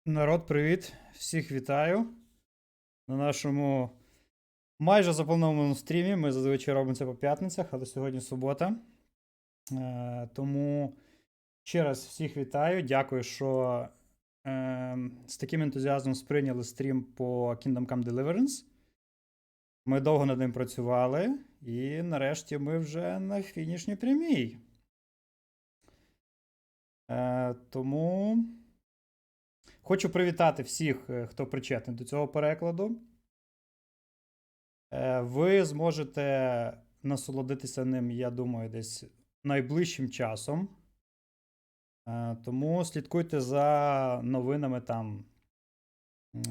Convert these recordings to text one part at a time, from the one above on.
Народ, привіт! Всіх вітаю на нашому майже запланованому стрімі. Ми зазвичай робимо це по п'ятницях, але сьогодні субота. Тому ще раз всіх вітаю. Дякую, що з таким ентузіазмом сприйняли стрім по Kingdom Come Deliverance. Ми довго над ним працювали, і нарешті ми вже на фінішній прямій. Тому хочу привітати всіх, хто причетний до цього перекладу. Ви зможете насолодитися ним, я думаю, десь найближчим часом. Тому слідкуйте за новинами там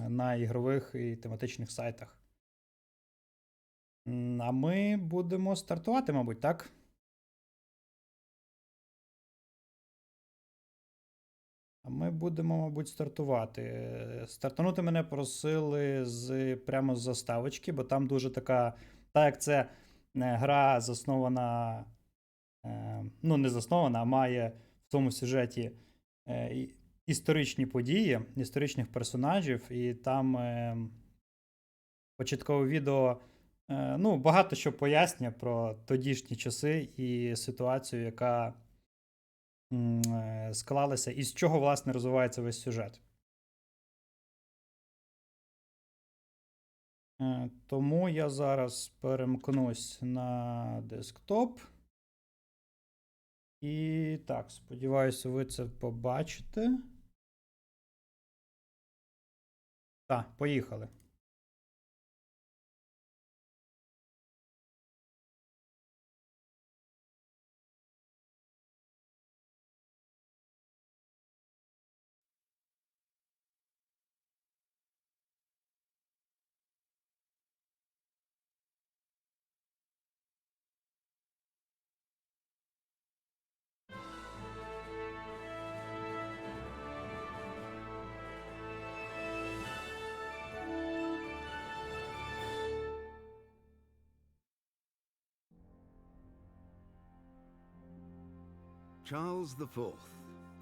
на ігрових і тематичних сайтах. А ми будемо стартувати, мабуть, так? А ми будемо, мабуть, стартувати. Стартанути мене просили прямо з заставочки, бо там дуже така, так як це гра заснована, ну не заснована, а має в тому сюжеті історичні події, історичних персонажів, і там початкове відео багато що пояснює про тодішні часи і ситуацію, яка склалася, і з чого, власне, розвивається весь сюжет. Тому я зараз перемкнусь на десктоп. І так, сподіваюся, ви це побачите. Так, поїхали. Charles IV,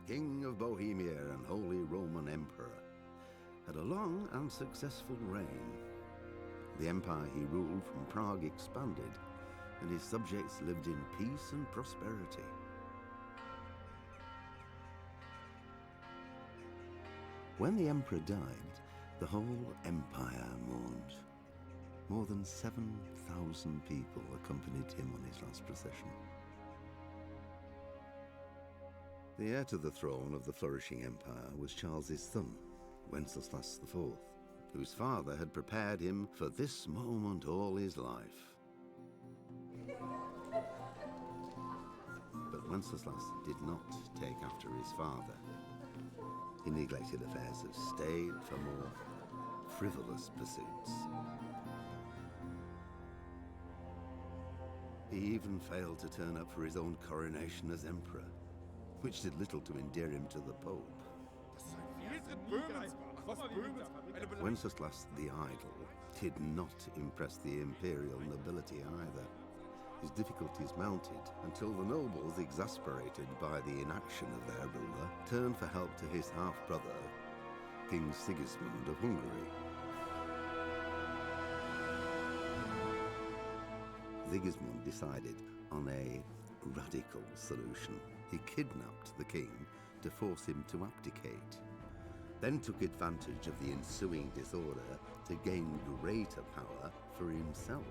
King of Bohemia and Holy Roman Emperor, had a long and successful reign. The empire he ruled from Prague expanded, and his subjects lived in peace and prosperity. When the emperor died, the whole empire mourned. More than 7,000 people accompanied him on his last procession. The heir to the throne of the flourishing empire was Charles's son, Wenceslas IV, whose father had prepared him for this moment all his life. But Wenceslas did not take after his father. He neglected affairs of state for more frivolous pursuits. He even failed to turn up for his own coronation as emperor, which did little to endear him to the Pope. Wenceslas the Idle did not impress the imperial nobility either. His difficulties mounted until the nobles, exasperated by the inaction of their ruler, turned for help to his half-brother, King Sigismund of Hungary. Sigismund decided on a radical solution. He kidnapped the king to force him to abdicate, then took advantage of the ensuing disorder to gain greater power for himself.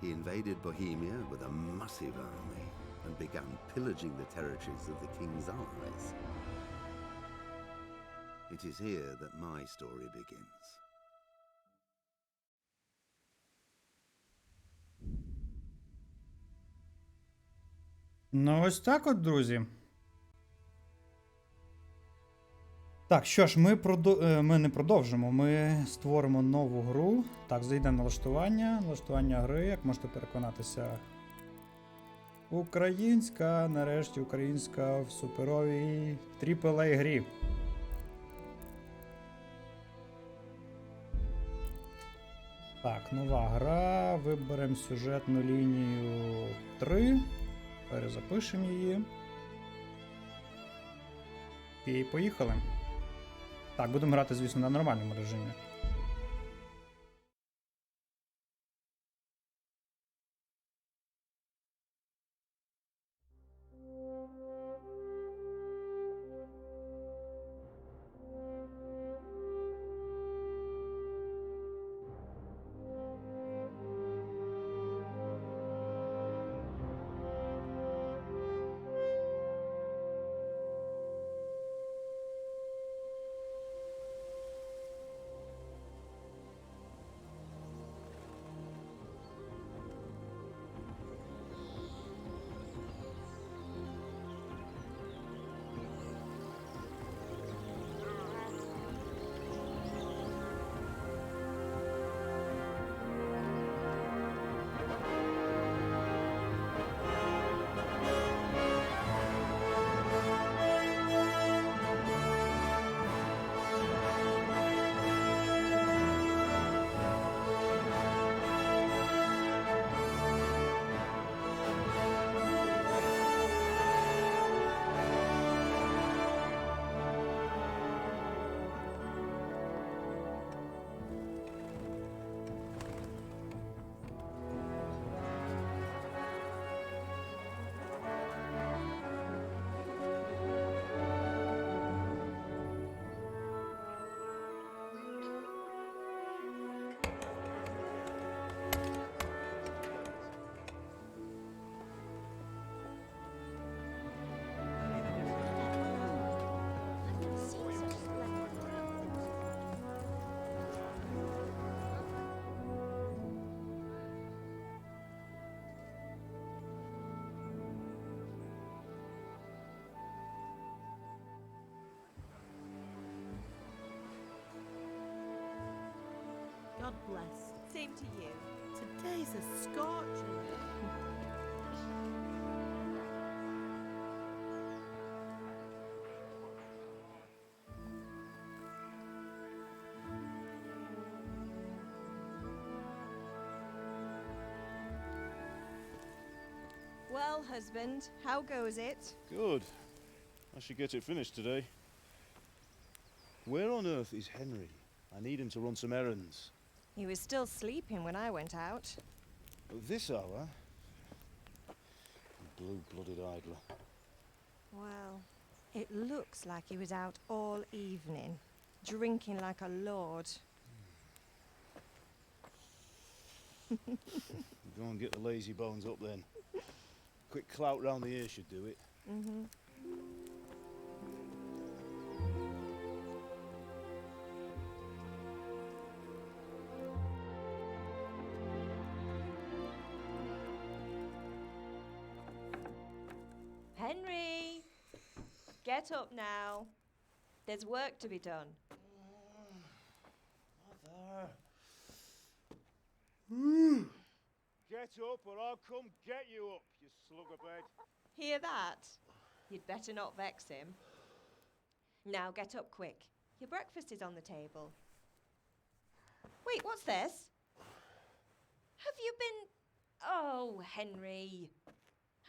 He invaded Bohemia with a massive army and began pillaging the territories of the king's allies. It is here that my story begins. Ну, ось так от, друзі. Так, що ж, ми не продовжимо, ми створимо нову гру. Так, зайдемо на налаштування гри, як можете переконатися. Українська, нарешті українська в суперовій AAA грі. Так, нова гра, виберемо сюжетну лінію 3. Перезапишемо її. І поїхали. Так, будемо грати, звісно, на нормальному режимі. God bless. Same to you. Today's a scorcher. Well, husband, how goes it? Good. I should get it finished today. Where on earth is Henry? I need him to run some errands. He was still sleeping when I went out. At this hour? Blue-blooded idler. Well, it looks like he was out all evening, drinking like a lord. Go and get the lazy bones up then. Quick clout round the ear should do it. Mm-hmm. Henry! Get up now. There's work to be done. Mother! Get up or I'll come get you up, you slugabed. Hear that? You'd better not vex him. Now get up quick. Your breakfast is on the table. Wait, what's this? Have you been... Oh, Henry.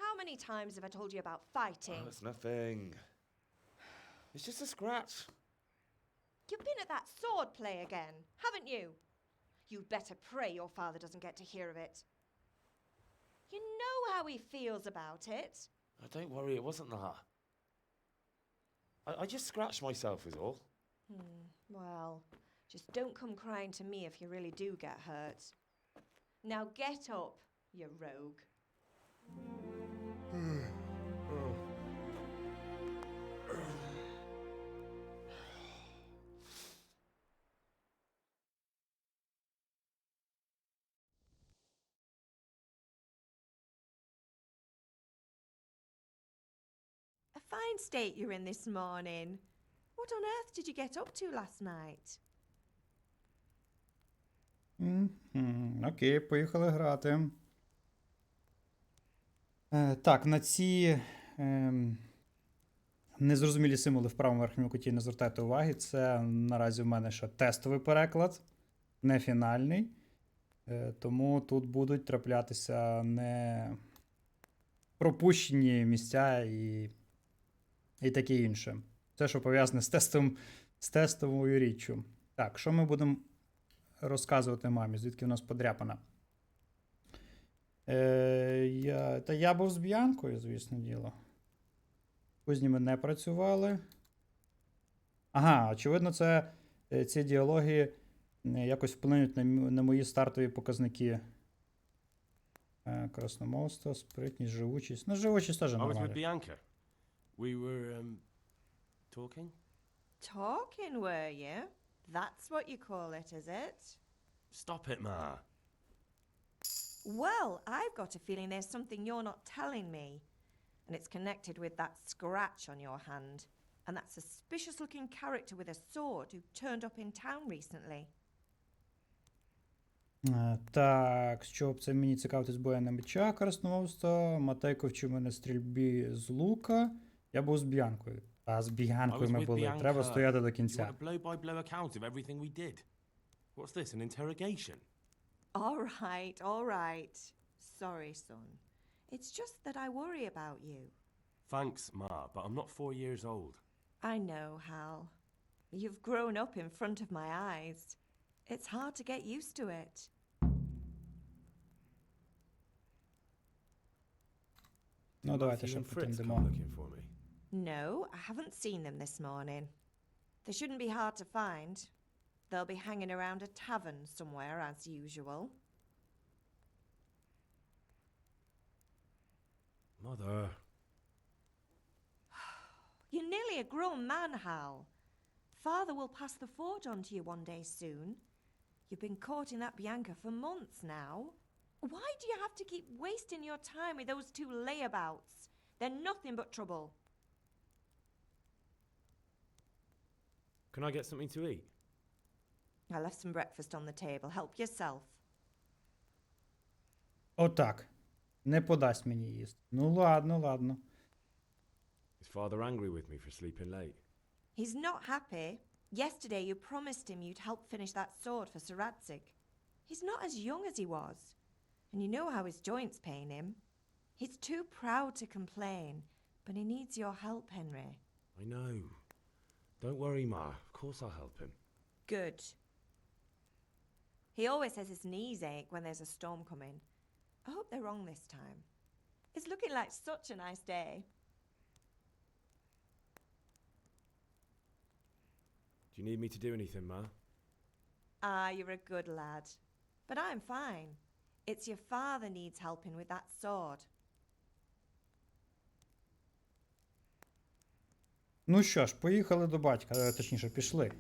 How many times have I told you about fighting? Oh, it's nothing. It's just a scratch. You've been at that sword play again, haven't you? You'd better pray your father doesn't get to hear of it. You know how he feels about it. Oh, don't worry, it wasn't that. I just scratched myself is all. Well, just don't come crying to me if you really do get hurt. Now get up, you rogue. A fine state you're in this morning. What on earth did you get up to last night? Окей, поїхали грати. Так, на ці незрозумілі символи в правому верхньому куті не звертайте уваги. Це наразі в мене ще тестовий переклад, не фінальний. Тому тут будуть траплятися не пропущені місця і таке інше. Все, що пов'язане з тестовим з тестовою річчю. Так, що ми будемо розказувати мамі? Звідки в нас подряпана? Я був з Б'янкою, звісно діло. Кузні ми не працювали. Ага, очевидно, ці діалоги якось вплинуть на мої стартові показники. Красномовство, спритність, живучість. Ну, живучість теж I was with нормально. Bianca. We were, talking? Talking, were you? That's what you call it, is it? Stop it, Ma. Well, I've got a feeling there's something you're not telling me. And it's connected with that scratch on your hand. And that suspicious-looking character with a sword who turned up in town recently. Так, що б це мені цікавитись боя на мечах, красномовство. Матейко вчив мене стрільбі з лука. Я був з Б'янкою. А з Б'янкою ми були. Треба стояти до You кінця. want a blow-by-blow account of everything we did? What's this, an interrogation? All right. Sorry, son. It's just that I worry about you. Thanks, Ma, but I'm not 4 years old. I know, Hal. You've grown up in front of my eyes. It's hard to get used to it. Ну, давайте Matthew ще and Fritz come потендемо. looking for me. No, I haven't seen them this morning. They shouldn't be hard to find. They'll be hanging around a tavern somewhere, as usual. Mother. You're nearly a grown man, Hal. Father will pass the fort on to you one day soon. You've been courting that Bianca for months now. Why do you have to keep wasting your time with those two layabouts? They're nothing but trouble. Can I get something to eat? I left some breakfast on the table. Help yourself. Отак. Не подасть мені їсти. Ну ладно, ладно. Is father angry with me for sleeping late? He's not happy. Yesterday you promised him you'd help finish that sword for Sir Radzig. He's not as young as he was. And you know how his joints pain him. He's too proud to complain. But he needs your help, Henry. I know. Don't worry, Ma. Of course I'll help him. Good. He always says his knees ache when there's a storm coming. I hope they're wrong this time. It's looking like such a nice day. Do you need me to do anything, Ma? Ah, you're a good lad. But I'm fine. It's your father needs helping with that sword. Ну що ж, поїхали до батька. Точніше, пішли.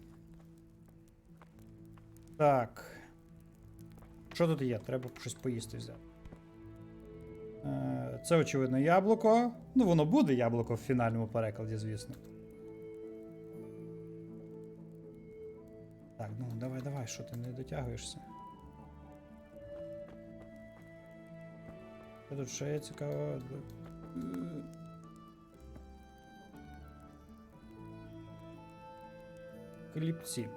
Так. Що тут є? Треба щось поїсти взяти. Це, очевидно, яблуко. Ну, воно буде яблуко в фінальному перекладі, звісно. Так, ну, давай, що ти не дотягуєшся? Що тут ще є цікаво? Хлібці.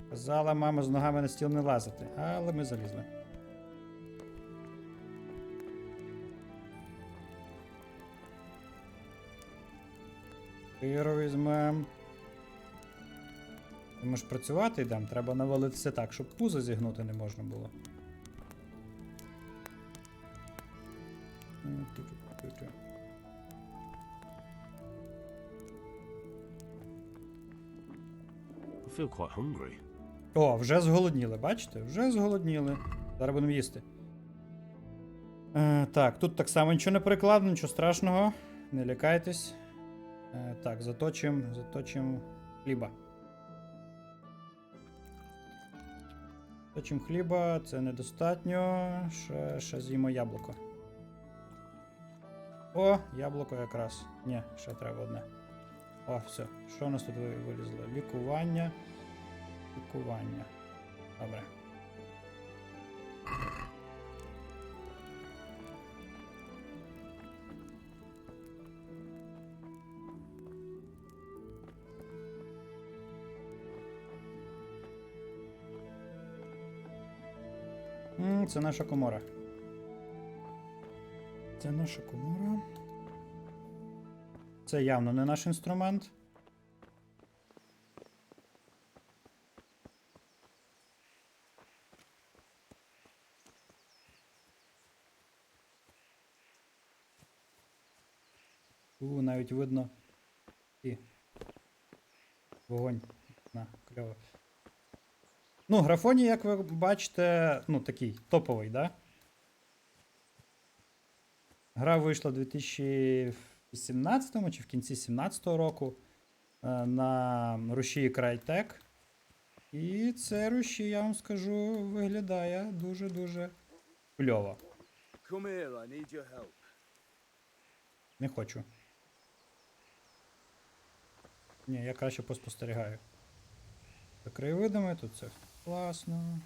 Казала мама з ногами на стіл не лазити, але ми залізли. Сиру візьмем. Ми ж працювати йдемо, треба навалитися так, щоб пузо зігнути не можна було. I feel quite hungry. О, вже зголодніли, бачите? Вже зголодніли. Зараз будемо їсти. Так, тут так само нічого не перекладено, нічого страшного. Не лякайтесь. Так, заточим хліба. Заточим хліба, це недостатньо. Ще з'їмо яблуко. О, яблуко якраз. Ні, ще треба одне. О, все. Що у нас тут вилізло? Лікування. Лікування. Добре. Це наша комора. Це наша комора. Це явно не наш інструмент. Навіть видно. І. Вогонь. На, кльово. Ну, графоні, як ви бачите, ну, такий топовий, да? Гра вийшла в 2018 чи в кінці 2017 року на рушії Crytek. І це рушій, я вам скажу, виглядає дуже-дуже кльово. Come here, I need your help. Не хочу. Ні, я краще поспостерігаю. За краєвидами тут це класно.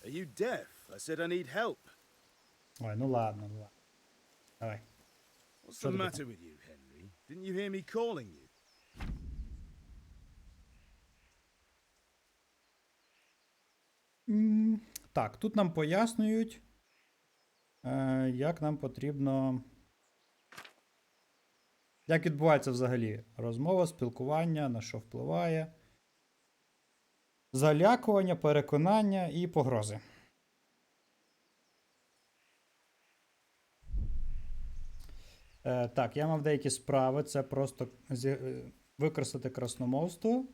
Are you deaf? I said I need help. Ой, ну ладно, ну ладно. Давай. What's Що the таке? matter with you, Henry? Didn't you hear me calling you? Так, тут нам пояснюють, як нам потрібно. Як відбувається взагалі розмова, спілкування, на що впливає. Залякування, переконання і погрози. Так, я мав деякі справи. Це просто використати красномовство.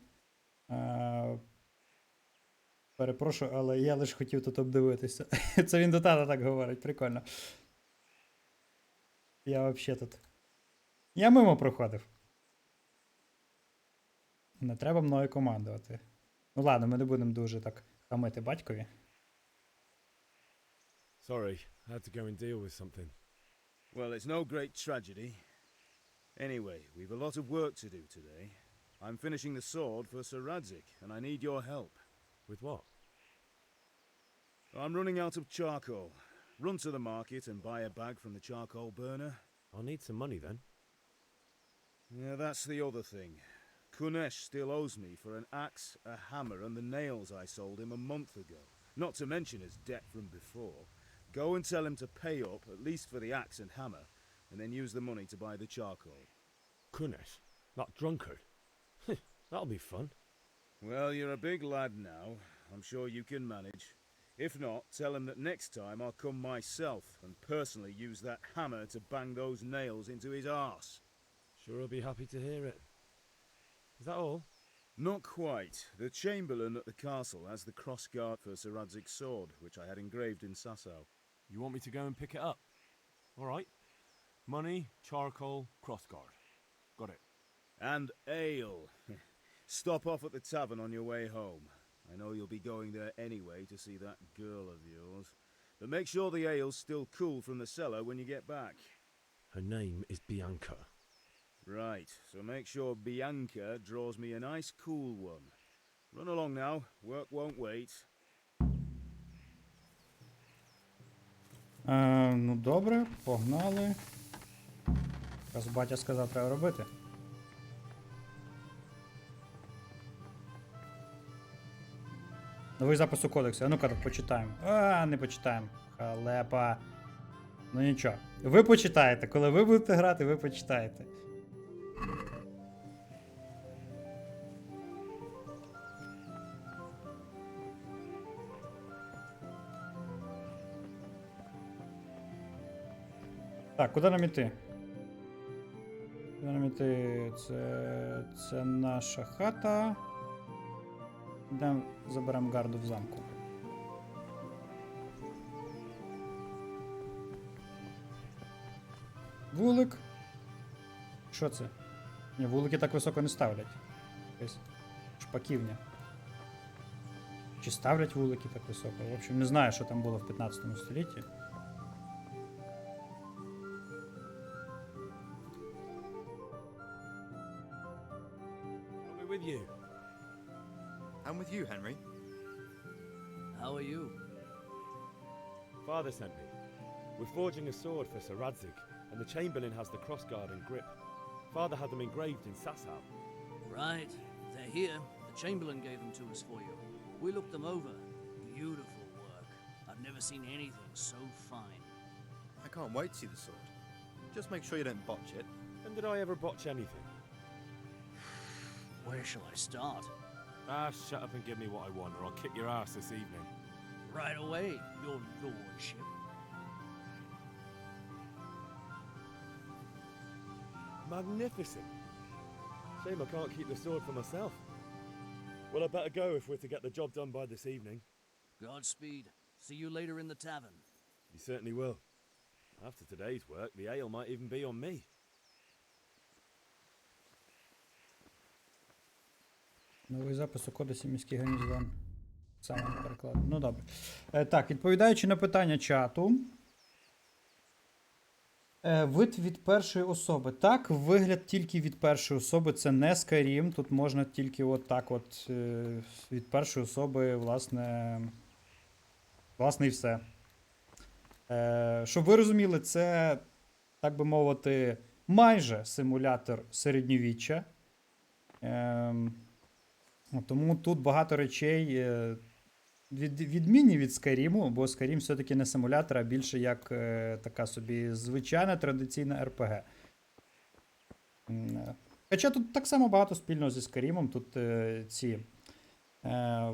Перепрошую, але я лише хотів тут обдивитися. Це він до тата так говорить, прикольно. Я взагалі тут. Я мимо проходив. Не треба мною командувати. Ну ладно, ми не будемо дуже так хамити батькові. Sorry, I had to go and deal with something. Well, it's no great tragedy. Anyway, we've a lot of work to do today. I'm finishing the sword for Sir Radzig, and I need your help. With what? I'm running out of charcoal. Run to the market and buy a bag from the charcoal burner. I'll need some money then. Yeah, that's the other thing. Kunesh still owes me for an axe, a hammer, and the nails I sold him a month ago. Not to mention his debt from before. Go and tell him to pay up, at least for the axe and hammer, and then use the money to buy the charcoal. Kunesh? That drunkard? That'll be fun. Well, you're a big lad now. I'm sure you can manage. If not, tell him that next time I'll come myself and personally use that hammer to bang those nails into his arse. Sure he'll be happy to hear it. Is that all? Not quite. The chamberlain at the castle has the crossguard for Sir Radzig's sword, which I had engraved in Sasau. You want me to go and pick it up? All right. Money, charcoal, crossguard. Got it. And ale. Stop off at the tavern on your way home. I know you'll be going there anyway to see that girl of yours. But make sure the ale's still cool from the cellar when you get back. Her name is Bianca. Right, so make sure Bianca draws me a nice cool one. Run along now, work won't wait. Ну добре, погнали. Раз батя сказав, треба робити. Новий запис у кодексі. А ну-ка, почитаємо. Не почитаємо. Халепа. Ну нічого. Ви почитаєте. Коли ви будете грати, ви почитаєте. Так, куди нам іти? Куди нам іти? Це наша хата. Йдемо, заберемо гарду в замку. Вулик. Що це? Ні, вулики так високо не ставлять. Якась шпаківня. Чи ставлять вулики так високо? В общем, не знаю, що там було в 15 столітті. I'll be with you. I'm with you, Henry. How are you? Father sent me. We're forging a sword for Sir Radzig, and the Chamberlain has the crossguard and grip. Father had them engraved in Sasau. Right. They're here. The Chamberlain gave them to us for you. We looked them over. Beautiful work. I've never seen anything so fine. I can't wait to see the sword. Just make sure you don't botch it. When did I ever botch anything? Where shall I start? Shut up and give me what I want, or I'll kick your ass this evening. Right away, your lordship. Magnificent. Shame I can't keep the sword for myself. Well, I'd better go if we're to get the job done by this evening. Godspeed. See you later in the tavern. You certainly will. After today's work, the ale might even be on me. Новий запис у кодексі міський гарнізон. Саме переклад. Ну добре. Так, відповідаючи на питання чату. Вид від першої особи. Так, вигляд тільки від першої особи. Це не Skyrim. Тут можна тільки от так от від першої особи, власне і все. Щоб ви розуміли, це, так би мовити, майже симулятор середньовіччя. Тому тут багато речей відмінні від Skyrim, бо Skyrim все-таки не симулятор, а більше як така собі звичайна традиційна RPG. Хоча тут так само багато спільного зі Skyrim. Тут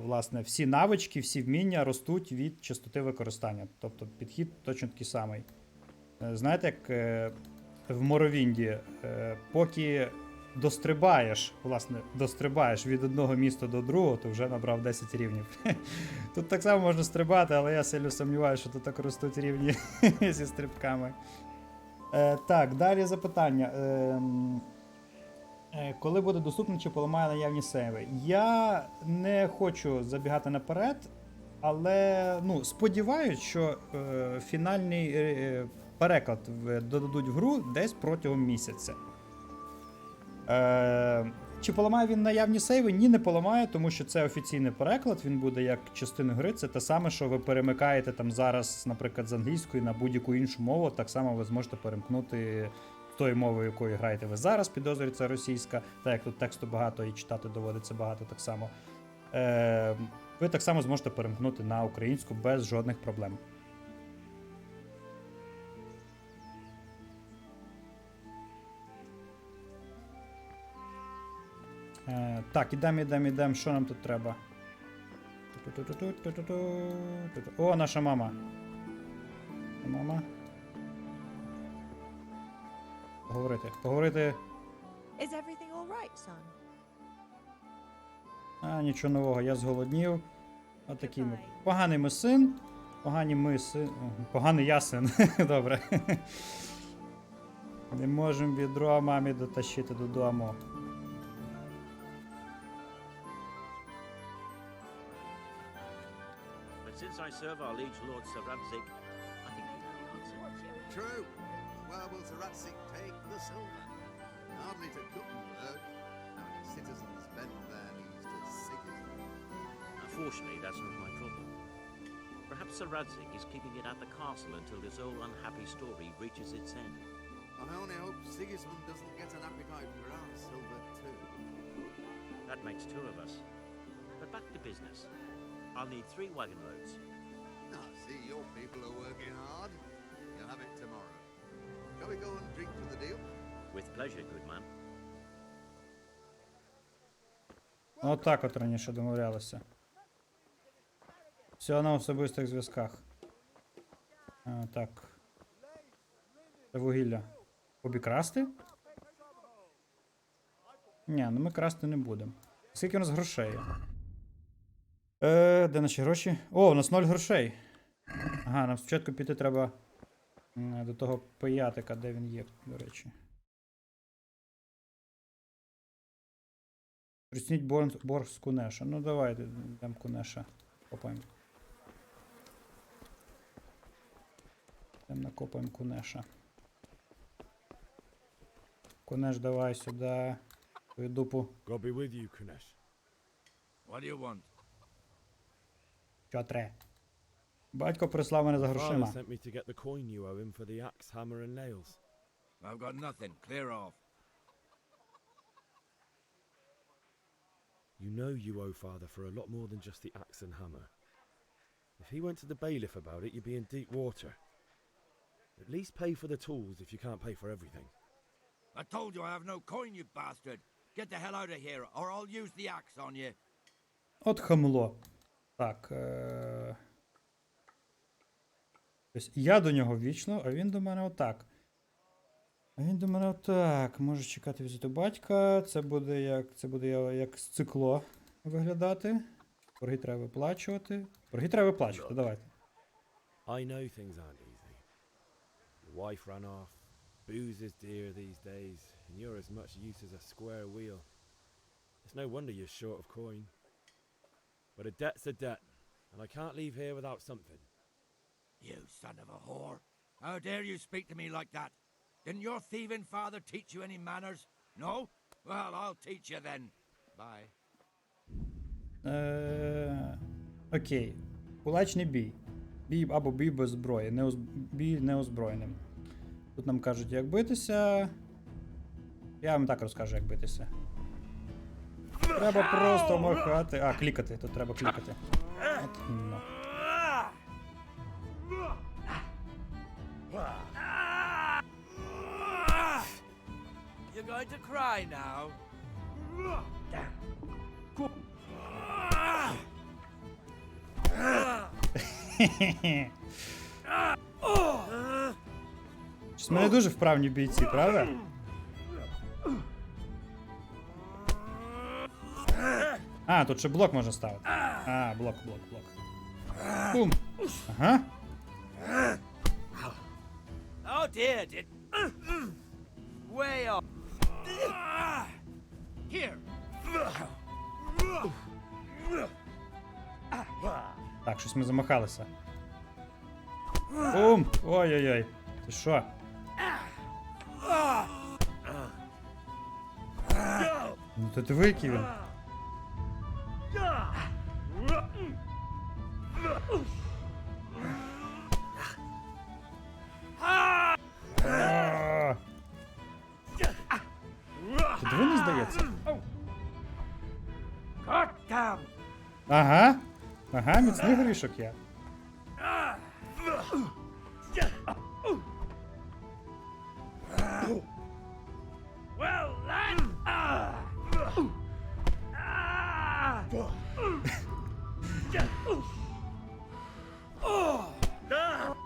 власне, всі навички, всі вміння ростуть від частоти використання. Тобто підхід точно такий самий. Знаєте, як в Моровінді, поки дострибаєш від одного міста до другого, то вже набрав 10 рівнів. Тут так само можна стрибати, але я сильно сумніваюся, що тут так ростуть рівні зі стрибками. Так, далі запитання. Коли буде доступно, чи поламає наявні сейви? Я не хочу забігати наперед, але сподіваюсь, що фінальний переклад додадуть в гру десь протягом місяця. Чи поламає він наявні сейви? Ні, не поламає, тому що це офіційний переклад, він буде як частина гри. Це те саме, що ви перемикаєте там зараз, наприклад, з англійської на будь-яку іншу мову, так само ви зможете перемкнути тою мовою, якою граєте ви зараз, підозрюю, це російська, так як тут тексту багато і читати доводиться багато так само. Ви так само зможете перемкнути на українську без жодних проблем. Так, ідемо, що нам тут треба? О, наша мама. Мама. Поговорити. Is everything all right, son? Нічого нового, я зголоднів. Отакий ми. Поганий ми син. Поганий я син. Добре. Не можемо відро мамі дотащити додому. Since I serve our liege lord Sir Radzik, I think you know the answer. True. Where will Sir Ratzik take the silver? Hardly to Guttenberg. Now his citizens bend their knees to Sigismund. Unfortunately, that's not my problem. Perhaps Sir Radzik is keeping it at the castle until this old unhappy story reaches its end. I only hope Sigismund doesn't get an appetite for our silver too. That makes two of us. But back to business. I'll need 3 wagon loads. I see your people are working hard. You'll have it tomorrow. Shall we go and drink to the deal? With pleasure, good man. Отак от раніше домовлялися. Все на особистих зв'язках. Так. Це вугілля. Обікрасти? Ні, ми красти не будемо. Скільки у нас грошей є? Де наші гроші? О, у нас 0 грошей. Ага, нам спочатку піти треба до того пиятика, де він є, до речі. Присніть борг з Кунеша. Ну давайте, йдемо Кунеша. Копаємо. Йдемо накопаємо Кунеша. Кунеш, давай сюди. Твою дупу. God be with you, Kunesh. What do you want? Що тре? Батько прислав мене за Father грошима. sent me to get the coin you owe him for the axe, hammer and nails. I've got nothing. Clear off. You know you owe Father for a lot more than just the axe and hammer. If he went to the bailiff about it, you'd be in deep water. At least pay for the tools if you can't pay for everything. I told you I have no coin, you bastard. Get the hell out of here, or I'll use the axe on you. От хамло. Так. Тобто я до нього вічно, а він до мене отак. А він до мене так, може чекати візиту батька, це буде як цикло виглядати. Борги треба виплачувати. Борги треба виплачувати, давайте. I know things aren't easy. Your wife ran off, booze is dear these days, and you're as much use as a square wheel. It's no wonder you're short of coin. But a debt's a debt, and I can't leave here without something. You son of a whore. How dare you speak to me like that? Didn't your thieving father teach you any manners? No? Well, I'll teach you then. Bye. Окей. Кулачний бій. Бій або бій без зброї. Бій неозброєним. Тут нам кажуть, як битися. Я вам так розкажу, як битися. Треба просто махати. А, клікати. Тут треба клікати. От іменно. You're going to cry now? Щось мене дуже вправні бійці, правда? А, тут ще блок можна ставити. А, блок. Бум. Ага. Oh dear, did... Way off. Here. Так, щось ми замахалися. Бум! Ой-ой-ой. Ти що? Ну то ти виків він. Тут ви не здається? Ага. Ага, міцний горішок я.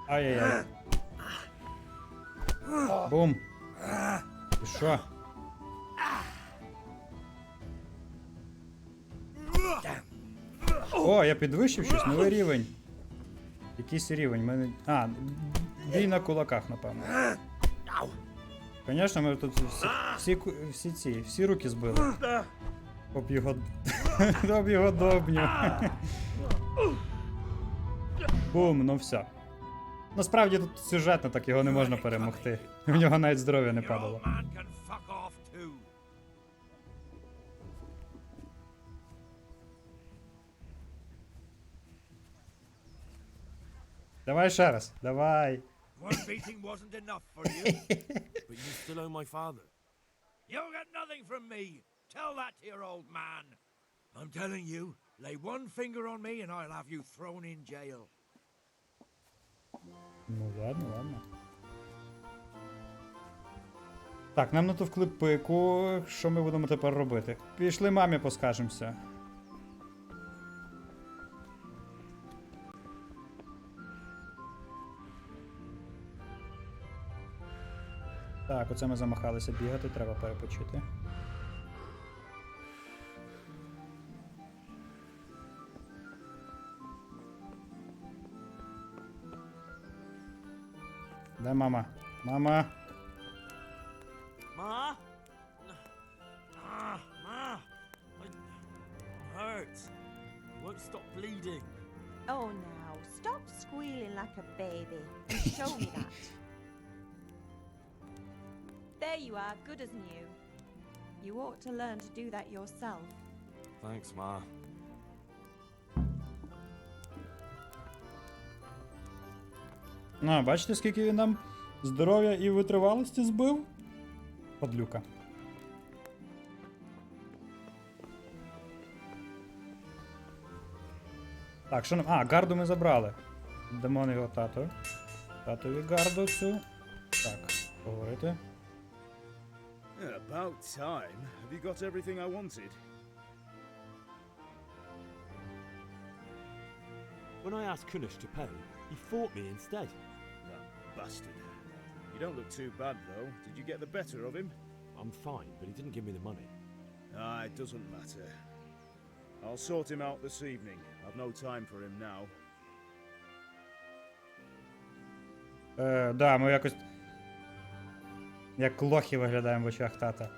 Ай-яй-яй. Бум. І що? О, я підвищив щось, новий рівень. Якийсь рівень. Мене... А, бій на кулаках, напевно. Звісно, ми тут всі руки збили. Об його добню. Бум, ну все. Насправді тут сюжетно, так його не можна перемогти. У нього навіть здоров'я не падало. Давай ще раз, давай. One beating wasn't enough for you. But you still owe my father. You'll get nothing from me. Tell that to your old man. I'm telling you, lay one finger on me and I'll have you thrown in jail. Ну ладно. Так, нам натовкли пику. Що ми будемо тепер робити? Пішли мамі поскажемося. Так, оце ми замахалися бігати, треба перепочити. Де мама? Мама! Ma? Ma! It hurts. It won't stop bleeding. Oh, now, stop squealing like a baby and show me that. There you are, good as new. You ought to learn to do that yourself. Thanks, Ma. Ну, бачите, скільки він нам здоров'я і витривалості збив? Подлюка. Так, що нам... А, гарду ми забрали. Дамо його тату. Татові гарду цю. Так, поговорити. About time. Have you got everything I wanted? When I asked Kunish to pay, he fought me instead. That bastard. You You don't look too bad, though. Did you get the better of him? I'm fine, but he didn't give me the money. Ah, it doesn't matter. I'll sort him out this evening. I've no time for him now. Да, ми якось як лохи виглядаємо в очах тата.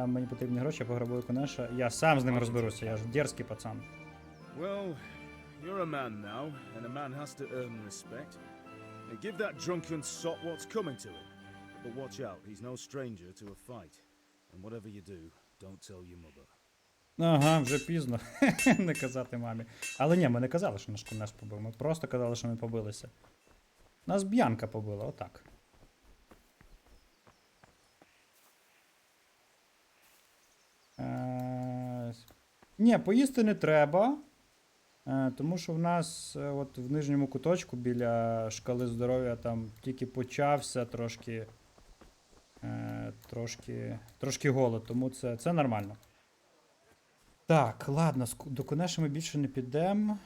Мені потрібні гроші, я пограбую Конеша. Я сам з ним розберуся, я ж дерзкий пацан. Well, you're a man now, and a man has to earn respect. And give that drunken sot what's coming to him. But watch out, he's no stranger to a fight. And whatever you do, don't tell your mother. Ага, вже пізно. Не казати мамі. Але ні, ми не казали, що наш Конеш побив. Ми просто казали, що ми побилися. Нас Б'янка побила, отак. Ні, поїсти не треба. Тому що в нас от в нижньому куточку біля шкали здоров'я там тільки почався трошки голод, тому це нормально. Так, ладно, до Конеша ми більше не підемо.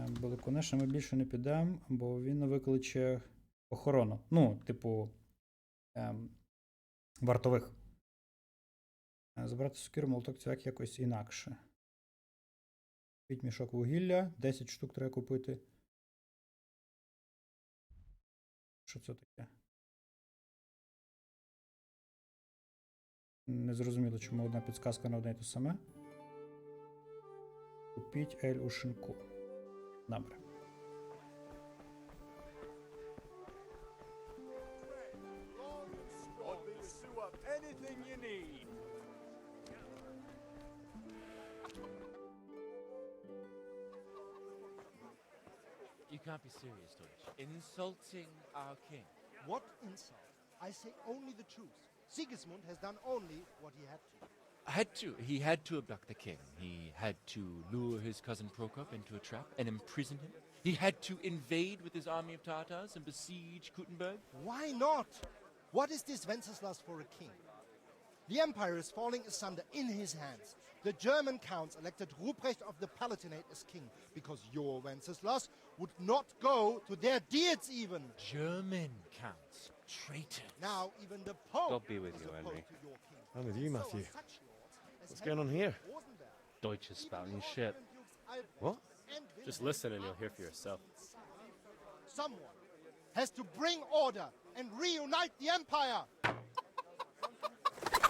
Бо до Конеша ми більше не підемо, бо він викличе охорону. Ну, типу, вартових. Забрати сокиру, молоток, цвяк якось інакше. Купіть мішок вугілля, 10 штук треба купити. Що це таке? Не зрозуміло, чому одна підсказка на одне й те саме. Купіть ель у шинку. Добре. You can't be serious, Deutsch. Insulting our king. What insult? I say only the truth. Sigismund has done only what he had to. He had to abduct the king. He had to lure his cousin Prokop into a trap and imprison him. He had to invade with his army of Tatars and besiege Kuttenberg. Why not? What is this Wenceslas for a king? The empire is falling asunder in his hands. The German counts elected Ruprecht of the Palatinate as king because your Wenceslas would not go to their deeds even. German counts. Traitor. Now even the Pope God be with is you, opposed Henry. to your king. I'm with you, Matthew. So are such lords as What's going on Henry here? of Rosenberg, Deutsch is spouting even shit. Dukes Albrecht What? and Just Wilhelm listen and you'll hear are for yourself. Someone has to bring order and reunite the empire.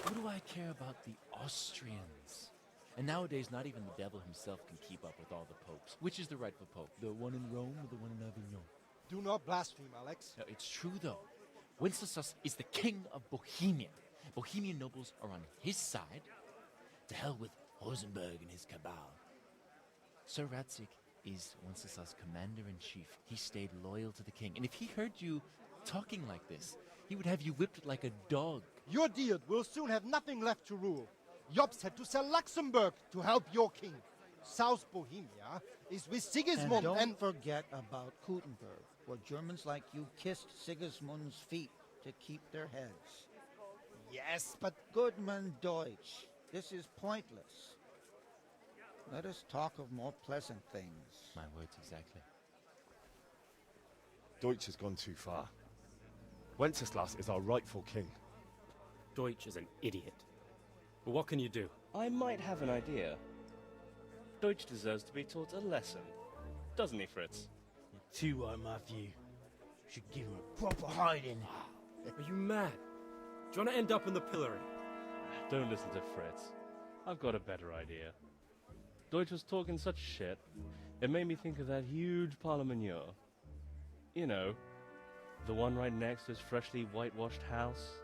What do I care about the Austrians? And nowadays, not even the devil himself can keep up with all the popes. Which is the rightful pope? The one in Rome or the one in Avignon? Do not blaspheme, Alex. No, it's true, though. Wenceslas is the king of Bohemia. Bohemian nobles are on his side. To hell with Rosenberg and his cabal. Sir Radzik is Wenceslas' commander-in-chief. He stayed loyal to the king. And if he heard you talking like this, he would have you whipped like a dog. Your Diet will soon have nothing left to rule. Jobst had to sell Luxembourg to help your king. South Bohemia is with Sigismund And don't forget about Kuttenberg, where Germans like you kissed Sigismund's feet to keep their heads. Yes, but Goodman Deutsch, this is pointless. Let us talk of more pleasant things. My words exactly. Deutsch has gone too far. Wenceslas is our rightful king. Deutsch is an idiot. But what can you do? I might have an idea. Deutsch deserves to be taught a lesson. Doesn't he, Fritz? You're too right, Matthew. Should give him a proper hiding. Are you mad? Do you want to end up in the pillory? Don't listen to Fritz. I've got a better idea. Deutsch was talking such shit, it made me think of that huge parliament. You know, the one right next to his freshly whitewashed house.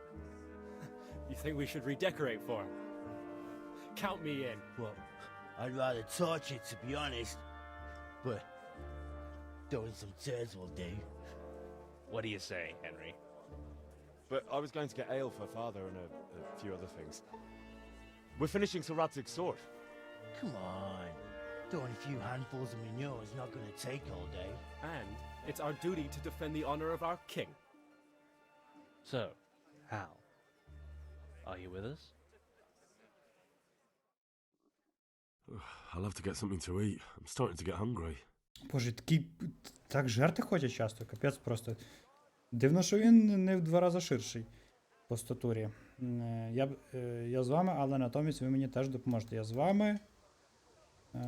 You think we should redecorate for him? Count me in. Well, I'd rather torch it, to be honest. But throwing some turds will do. What do you say, Henry? But I was going to get ale for father and a few other things. We're finishing Sir Radzig's sword. Come on. Throwing a few handfuls of manure is not going to take all day. And it's our duty to defend the honor of our king. So, Hal, are you with us? I'll have to get something to eat. I'm starting to get hungry. Боже, так жерти хочуть часто, капець просто. Дивно, що він не в 2 рази ширший по статурі. Я з вами, але натомість ви мені теж допоможете. Я з вами.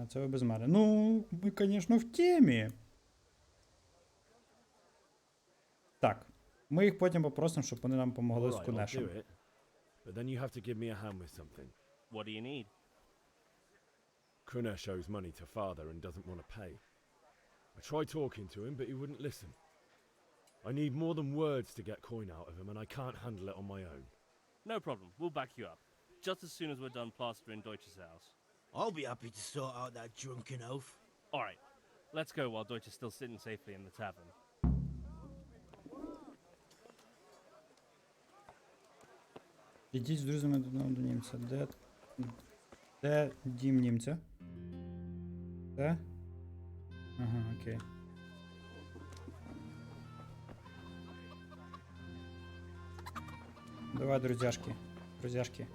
Це ви без мене. Ну, ми, звісно, в темі. Так. Ми їх потім попросимо, щоб вони нам допомогли з All right, I'll кунешем. do it. But then you have to give me a hand with something. What do you need? Kunesh owes money to father and doesn't want to pay. I tried talking to him, but he wouldn't listen. I need more than words to get coin out of him, and I can't handle it on my own. No problem. We'll back you up. Just as soon as we're done plastering Deutsch's house. I'll be happy to sort out that drunken oaf. All right. Let's go while Deutsch is still sitting safely in the tavern. Ідіть з друзями додому до німця. Де дім німця? Де? Ага, окей. Давай, друзяшки. Друзяшки.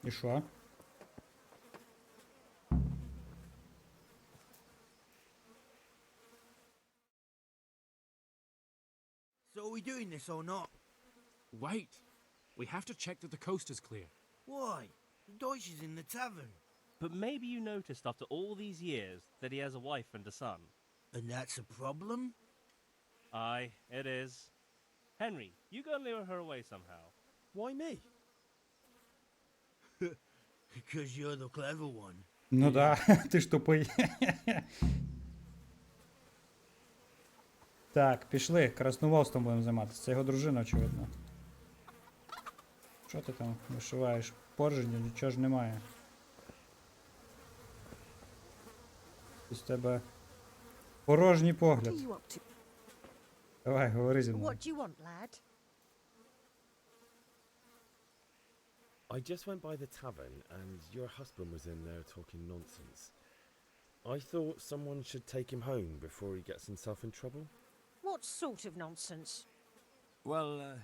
І що? So are we doing this or not? Wait. We have to check that the coast is clear. Why? The Deutsch is in the tavern. But maybe you noticed after all these years that he has a wife and a son. And that's a problem? Aye, it is. Henry, you go and lure her away somehow. Why me? Because you're the clever one. Ну да, ти ж тупий. Так, пішли, краснуволством будемо займатися. Це його дружина, очевидно. Що ти там вишиваєш? Порожньо, нічого ж немає. Із тебе порожній погляд. What are you up to? Давай, говори зі мною. What do you want, lad? I just went by the tavern, and your husband was in there talking nonsense. I thought someone should take him home before he gets himself in trouble. What sort of nonsense? Well,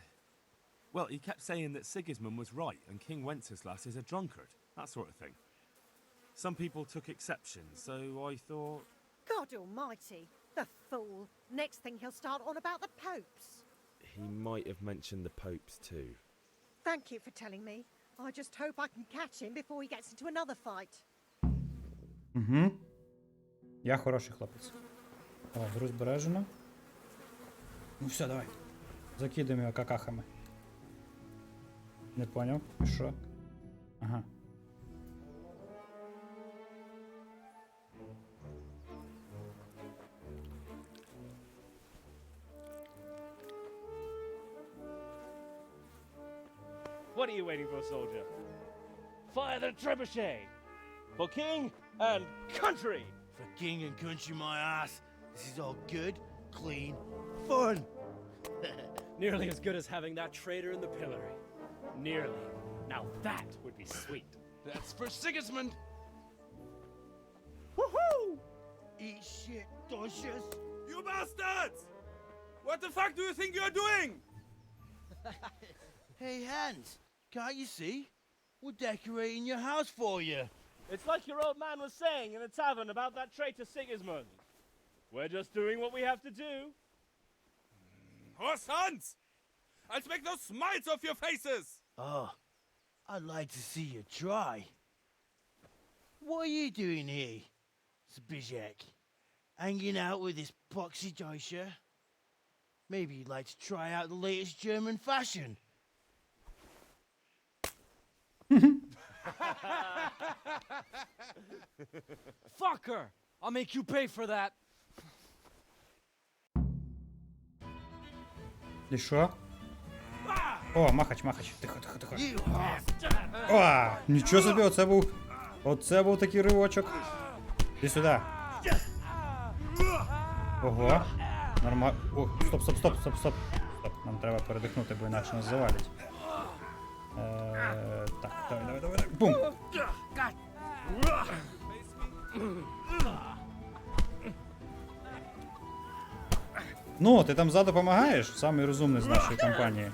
he kept saying that Sigismund was right and King Wenceslas is a drunkard, that sort of thing. Some people took exception, so I thought... God almighty, the fool. Next thing he'll start on about the popes. He might have mentioned the popes too. Thank you for telling me. I just hope I can catch him before he gets into another fight. Угу. Я хороший хлопець. Давай, гру збережено. Ну все, давай. Закидаємо його какахами. Не поняв? І що? Ага. What are you waiting for, soldier? Fire the trebuchet! For king and country! For king and country, my ass. This is all good, clean, fun. Nearly as good as having that traitor in the pillory. Nearly. Now that would be sweet. That's for Sigismund. Woohoo! Eat shit, Deutsches. You bastards! What the fuck do you think you're doing? Hey, Hans, can't you see? We're decorating your house for you. It's like your old man was saying in the tavern about that traitor Sigismund. We're just doing what we have to do. Horse Hans! I'll make those smiles off your faces! Oh, I'd like to see you try. What are you doing here, Zbigniew? Hanging out with this poxy Deutscher? Maybe you'd like to try out the latest German fashion. Fucker! I'll make you pay for that. І що? О, махач, махач. Тихо, тихо, тихо. You are. О, нічого собі, оце був такий ривочок. Іди сюди. Ого. Нормально. О, стоп. Нам треба передихнути, бо інакше нас завалять. Так, давай. Бум! Ну, ти там ззаду допомагаєш? Самий розумний з нашої компанії.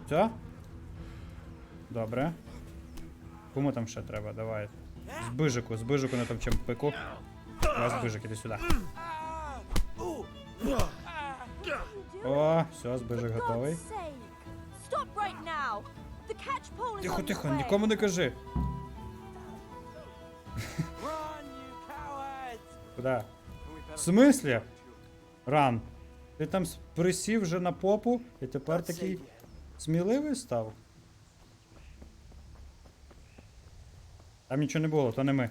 Все? Добре. Кому там ще треба? Давай. Збижику на там чим пику. Давай, збижик, іди сюди. О, все, збижик готовий. Тихо, тихо, нікому не кажи. Куда? В смислі? Ран. Ти там присів вже на попу і тепер такий сміливий став? Там нічого не було, то не ми.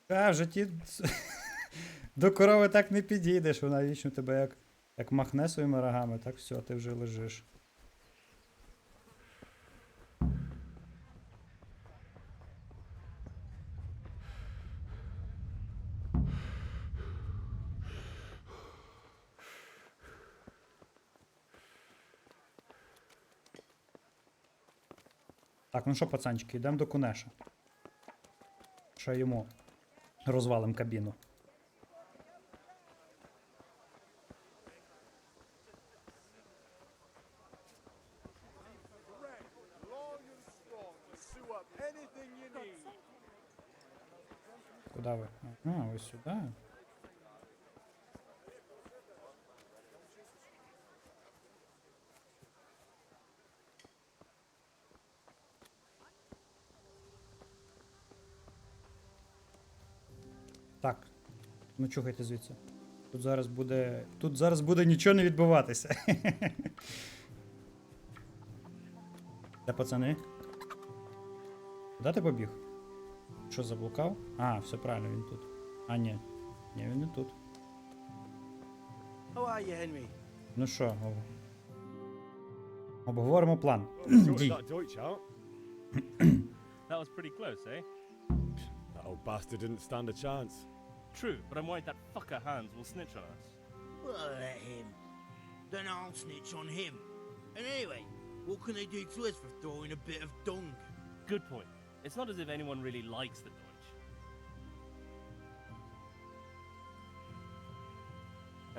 В житті до корови так не підійдеш, вона вічно тебе як махне своїми рогами, так все, ти вже лежиш. Так, ну що, пацанчики, йдемо до Кунеша. Що йому розвалим кабіну. Куда ви? А, ви сюди? Так, ну чухайте звідси. Тут зараз буде нічого не відбуватися. Де пацани? Куди ти побіг? Що, заблукав? А, все правильно, він тут. А, ні. Ні, він не тут. Ну що, обговоримо план. Дій. That was pretty close, eh? That old bastard didn't stand a chance. True, but I'm worried that fucker Hans will snitch on us. Well, let him. Then I'll snitch on him. And anyway, what can they do to us for throwing a bit of dung? Good point. It's not as if anyone really likes the Deutsch.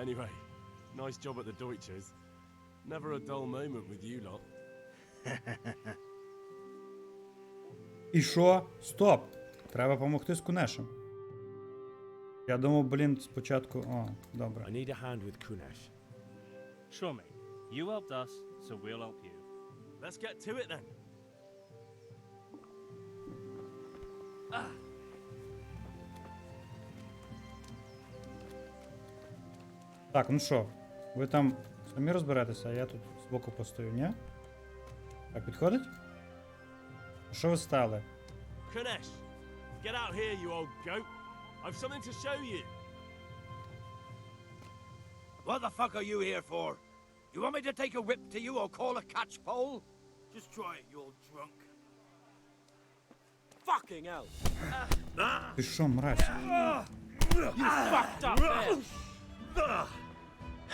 Anyway, nice job at the Deutsches. Never a dull moment with you lot. І що? Стоп! Треба допомогти з Кунешем. Я думав, блін, спочатку... О, добре. I need a hand with Kunesh. Sure, mate. You helped us, so we'll help you. Let's get to it then. Так, ну що, ви там самі розберетеся, а я тут збоку постою, ні? Так, підходить? Що ви стали? Kunesh, get out here, you old goat. I've something to show you. What the fuck are you here for? You want me to take a whip to you or call a catchpole? Just try it, you old drunk. Fucking hell. Ти що, мразь? You fucked up there.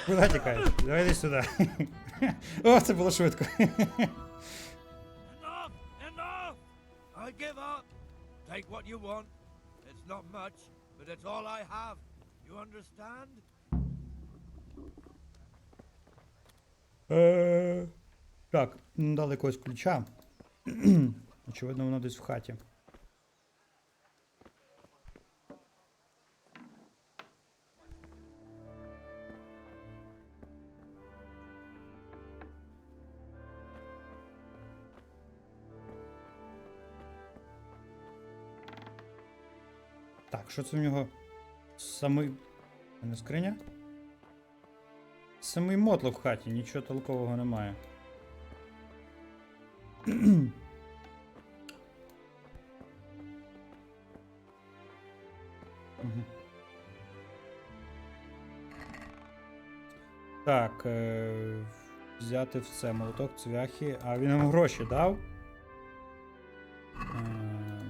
Куди тікаєш? Давай йди сюди. О, це було швидко. Enough! Enough! I give up. Take what you want. It's not much, but it's all I have. You understand? Так, дали якогось ключа. Очевидно, воно десь в хаті. Так, що це в нього? Самий... Не скриня? Самий мотло в хаті, нічого толкового немає. Так, взяти все, молоток, цвяхи. А він нам гроші дав?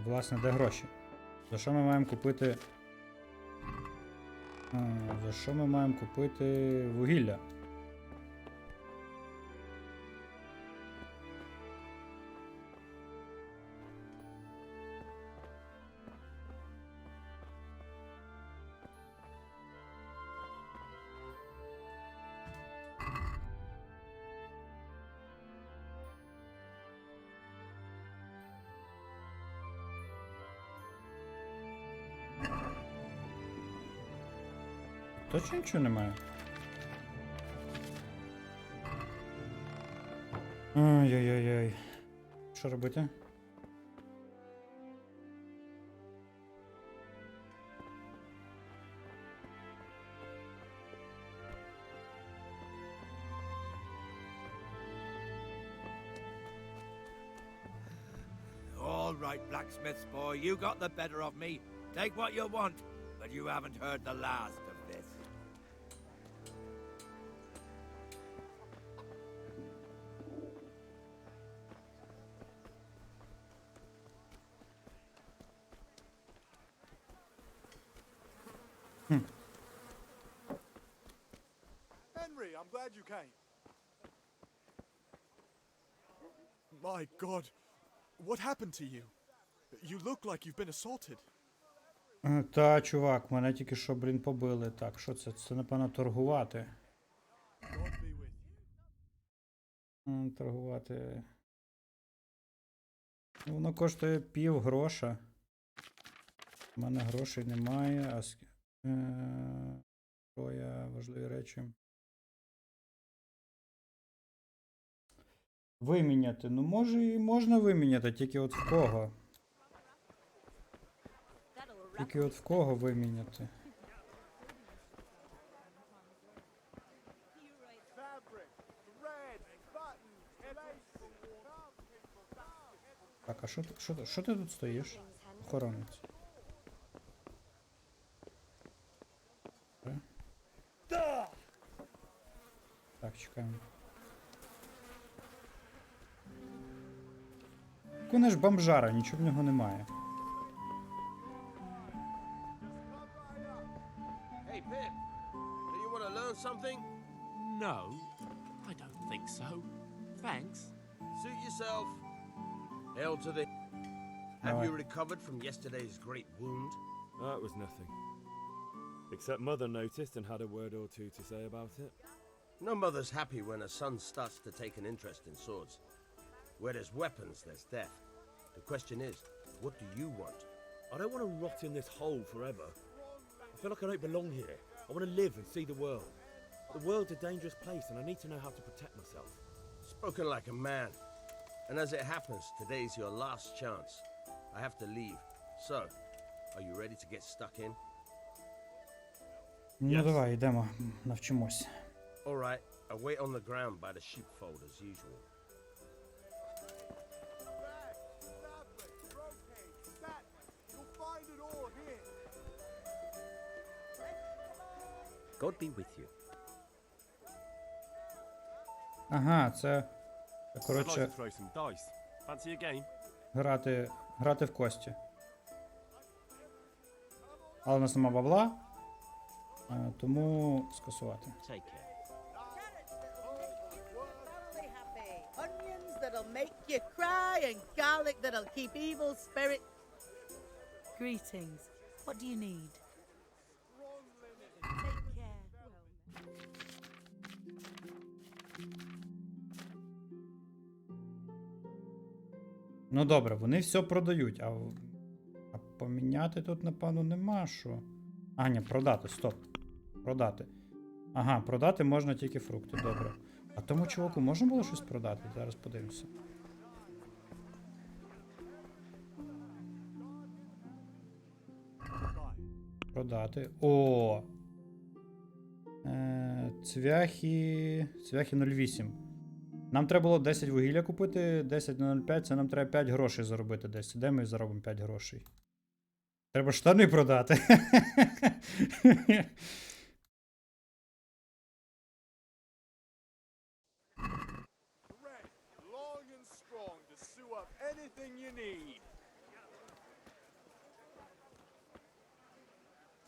Власне, де гроші? За що ми маємо купити? За що ми маємо купити вугілля? Точно нічого немає? Ой-ой-ой. Що робити? All right, blacksmith's boy, you got the better of me. Take what you want, but you haven't heard the last of this. Henry, I'm glad you came. My God, what happened to you? You look like you've been assaulted. Та, чувак, мене тільки що, побили. Так, що це? Це, напевно, торгувати. Торгувати. Воно коштує пів гроша. У мене грошей немає, а важливі речі. Виміняти. Ну, може і можна виміняти, тільки от в кого? Тільки от в кого виміняти? Так, а що ти тут стоїш? Охоронець. Так, чекаємо. Вони ж бомжара, нічого в нього немає. Hey, Pip, do you want to learn something? No, I don't think so. Thanks. Suit yourself. Hail to the... Have Alright. you recovered from yesterday's great wound? That was nothing. Except Mother noticed and had a word or two to say about it. No mother's happy when her son starts to take an interest in swords. Where there's weapons, there's death. The question is, what do you want? I don't want to rot in this hole forever. I feel like I don't belong here. I want to live and see the world. The world's a dangerous place and I need to know how to protect myself. Spoken like a man. And as it happens, today's your last chance. I have to leave. So, are you ready to get stuck in? Ну давай, йдемо, навчимось. Alright, I'll wait on the ground by the sheepfold as usual. God be with you. Ага, це I'd like коротше, to throw some dice. Fancy a game? грати в кості. Але у нас нема бабла, тому скасувати. Take care. Onions that'll make you cry and garlic that'll keep evil spirit. Greetings. What do you need? Take care. Ну добре, вони все продають, а поміняти тут, напевно, нема що. А, ні, продати, стоп. Продати. Ага, продати можна тільки фрукти, добре. А тому чуваку можна було щось продати? Зараз подивимося. Продати. О! Цвяхи 08. Нам треба було 10 вугілля купити, 10 на 0,5, це нам треба 5 грошей заробити десь. Де ми заробимо 5 грошей? Треба штани продати. strong to sew up anything you need.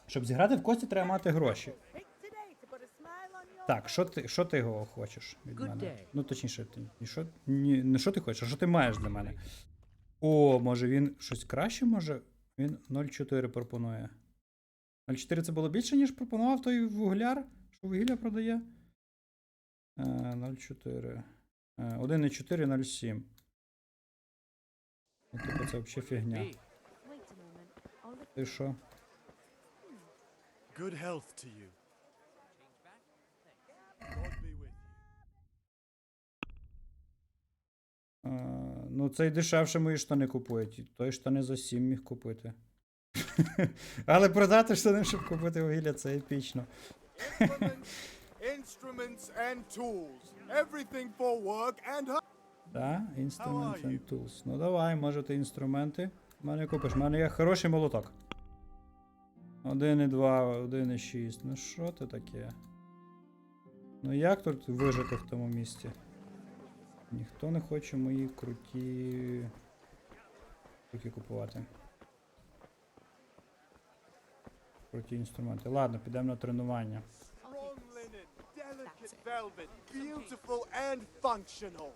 Щоб зіграти в кості, треба мати гроші. Pick today to put a smile on your Так, що ти його хочеш від Good мене? day. Ну, точніше, не що ти хочеш, а що ти маєш для мене? О, може він щось краще може? Він 0,4 пропонує. 0,4 це було більше, ніж пропонував той вугляр, що вугілля продає? 0,4. 1,4, 0,7. Ну, типу, це взагалі фігня. Ти що? Good health to you. God be with you. Ну, цей дешевше мої штани купує. Той штани за 7 міг купити. Але продати штани, щоб купити вугілля, це епічно. Instruments and tools. Everything for work and Так, instruments and tools. Ну давай, може ти інструменти. В мене купиш. В мене є хороший молоток. 1,2, 1,6. Ну що це таке? Ну як тут вижити в тому місці? Ніхто не хоче мої круті штуки купувати. Круті інструменти. Ладно, підемо на тренування. strong linen, delicate velvet, beautiful and functional.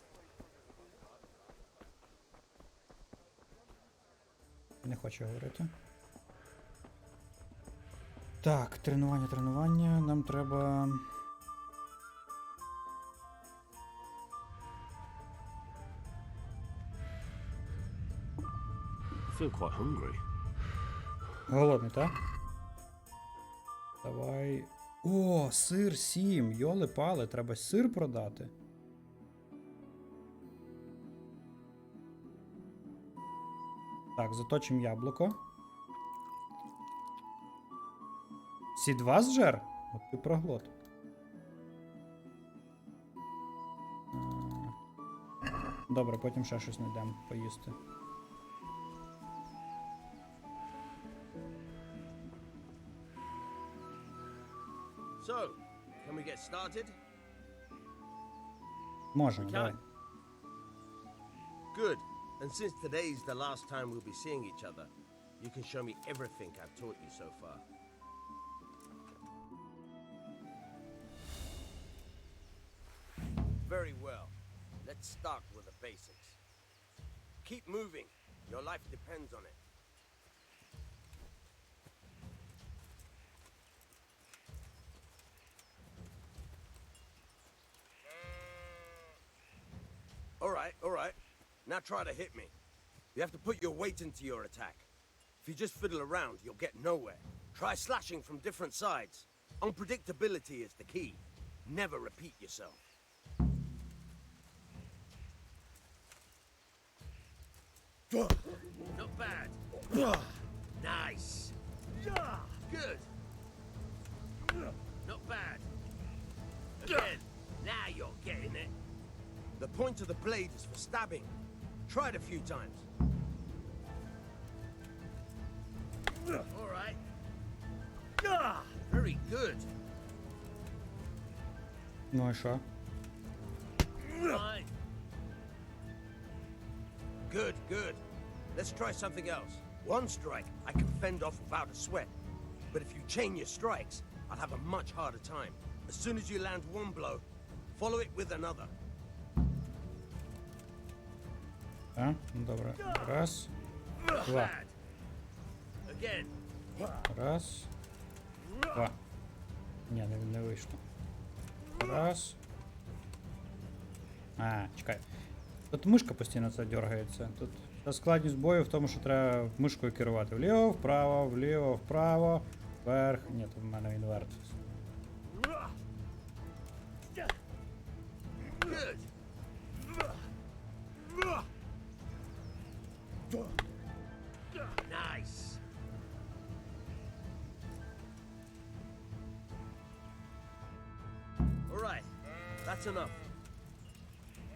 Не хочу говорити. Так, тренування. Нам треба... I feel quite hungry. Голодний, так? Давай. О, сир 7. Йоли-пали, треба сир продати. Так, заточимо яблуко. Сі 2 зжер? От ти проглот. Добре, потім ще щось знайдемо поїсти. So, can we get started? Можемо, We давай. can. Good. And since today's the last time we'll be seeing each other, you can show me everything I've taught you so far. Very well. Let's start with the basics. Keep moving. Your life depends on it. All right. Now try to hit me. You have to put your weight into your attack. If you just fiddle around, you'll get nowhere. Try slashing from different sides. Unpredictability is the key. Never repeat yourself. Not bad. Nice. Good. Not bad. Again. Now you're getting it. The point of the blade is for stabbing. Try it a few times. All right. Very good. Ну і що? Fine. Good, good. Let's try something else. One strike I can fend off without a sweat. But if you chain your strikes, I'll have a much harder time. As soon as you land one blow, follow it with another. Так, ну добре. Раз, Not два. bad. Again. Раз. Два. Ні, не вийшло. Раз. Чекай. Тут мишка постійно це дергається. Тут та складність бою в тому, що треба мишкою керувати. Вліво, вправо, вверх. Ні, тут в мене інверт. Good. Nice. All right, that's enough.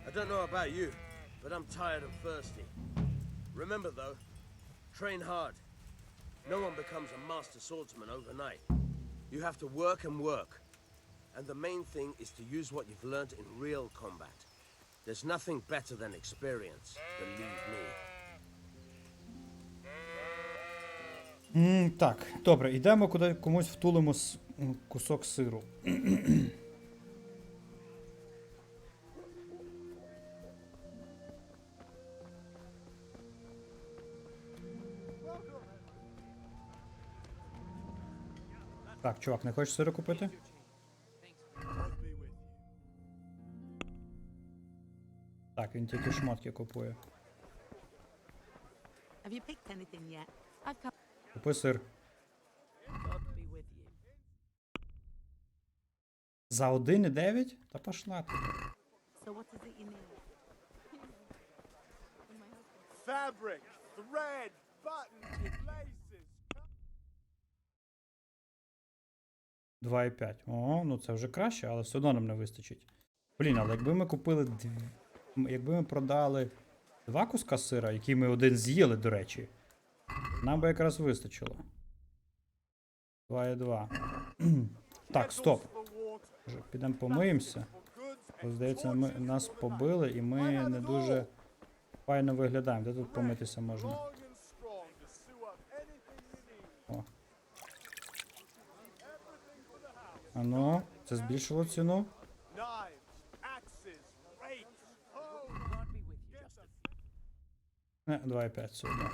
I don't know about you, but I'm tired and thirsty. Remember though, train hard. No one becomes a master swordsman overnight. You have to work and work. And the main thing is to use what you've learned in real combat. There's nothing better than experience, believe me. Так, добре, йдемо куди комусь втулимо кусок сиру. Так, чувак, не хочеш сиру купити? Так, він тільки шмотки купує. Have you picked anything yet? I've come. Купи сир. God be with you. За 1,9? Та пошла ти. So what is it you need? Fabric, thread, buttons, laces. 2,5. О, ну це вже краще, але все одно нам не вистачить. Блін, але якби ми купили якби ми продали 2 куска сира, які ми один з'їли, до речі, нам би якраз вистачило. 2,2. Так, стоп. Вже підемо помиємося. Бо, здається, нас побили і ми не дуже файно виглядаємо. Де тут помитися можна? О. А ну, це збільшило ціну? 2,5 сьогодні.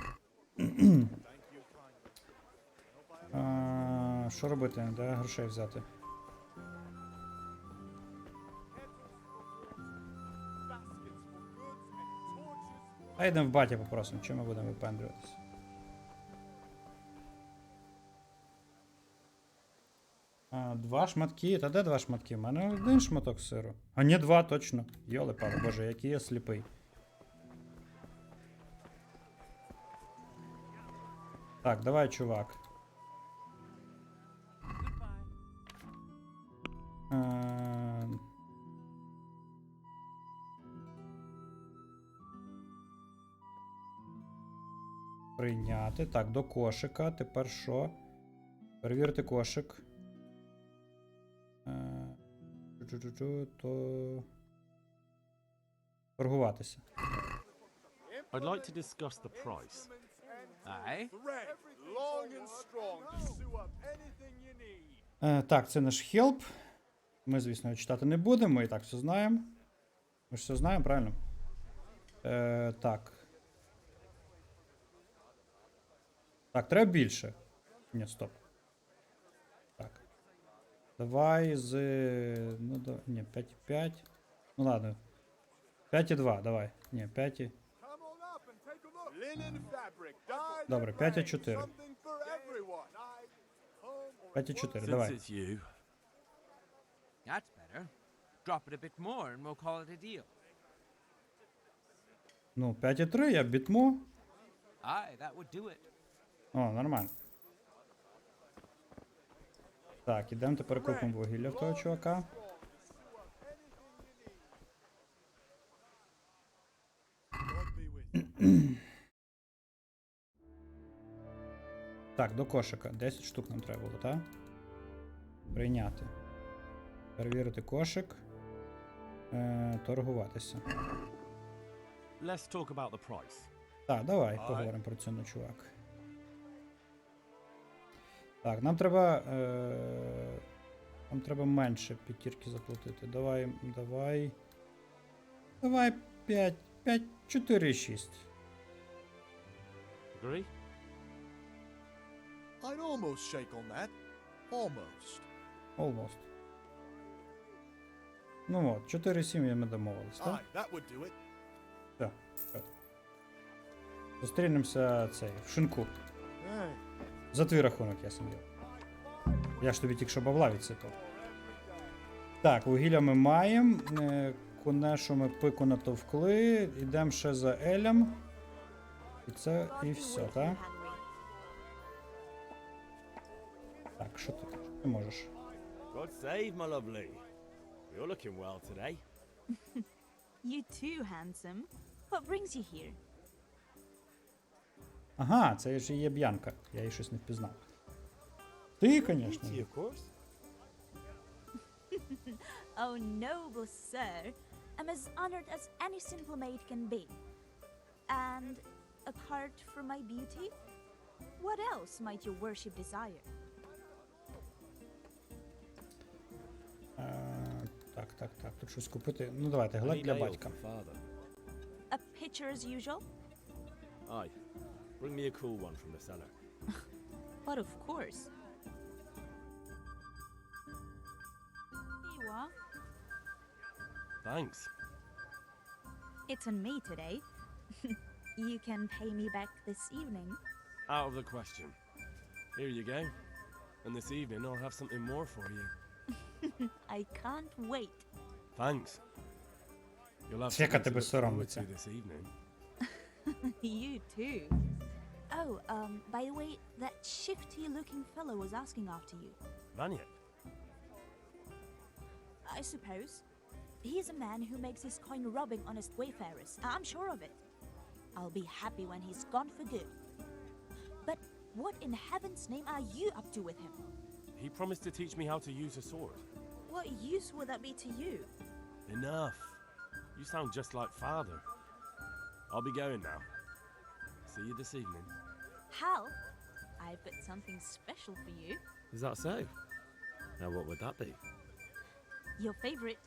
Що робити? Де грошей взяти? А йдемо в батя попросимо, чим ми будемо випендрюватися. Два шматки. Та де 2 шматки? У мене 1 шматок сиру. А ні, 2 точно. Йоли пали, боже, який я сліпий. Так, давай, чувак. Прийняти. Так, до кошика. Тепер що? Перевірити кошик. То... Торгуватися. I'd like to discuss the price. Aye? Так, це наш хелп. Ми, звісно, його читати не будемо, ми і так все знаємо. Ми ж все знаємо, правильно? Так. Так, треба більше. Ні, стоп. Так. Давай з... Ну, ні, 5,5. Ну, ладно. 5,2, давай. Ні, 5. Добре, 5,4. 5,4, давай. That's better. Drop it a bit more and we'll call it a deal. Ну, 5,3 я бітму. Aye, that would do it. О, нормально. Так, ідемо тепер купимо вугілля в того чувака. Так, до кошика. 10 штук нам треба було, так? Прийняти. Перевірити кошик. Торгуватися. Let's talk about the price. Так, давай поговоримо про ціну, чувак. Так, нам треба менше п'ятірки заплатити. Давай 5, 4, 6. Agree? I'd almost shake on that. Almost. Almost. Ну от, 4,7 ми домовились, так? Aye, that would do it. Так. Зустрінемося в шинку. За твій рахунок, я сім'ю. Я ж тобі тільки що бабла відсипав. Так, вугілля ми маємо. Конешу ми пику натовкли. Йдемо ще за Елем. І це і все, так? Так, що ти? Що ти можеш? God save, my lovely. You're looking well today. You too, handsome. What brings you here? Ага, це ж і є Б'янка. Я її щось не впізнав. Ти, звісно. Of course. Oh, noble sir. am as honored as any simple maid can be. And apart from my beauty, what else might your worship desire? Так, тут щось купити. Ну давайте, глек для батька. A pitcher as usual? Aye. Bring me a cool one from the cellar. But of course. Here you are. Thanks. It's on me today. You can pay me back this evening. Out of the question. Here you go. And this evening I'll have something more for you. I can't wait. Thanks. You'll have Яка something to тебе look forward соромиться. to this evening. You too. Oh, by the way, that shifty-looking fellow was asking after you. Vanya. I suppose. He's a man who makes his coin robbing honest wayfarers. I'm sure of it. I'll be happy when he's gone for good. But what in heaven's name are you up to with him? He promised to teach me how to use a sword. What use would that be to you? Enough. You sound just like father. I'll be going now. See you this evening. Hal, I've got something special for you. Is that so? Now what would that be? Your favorite,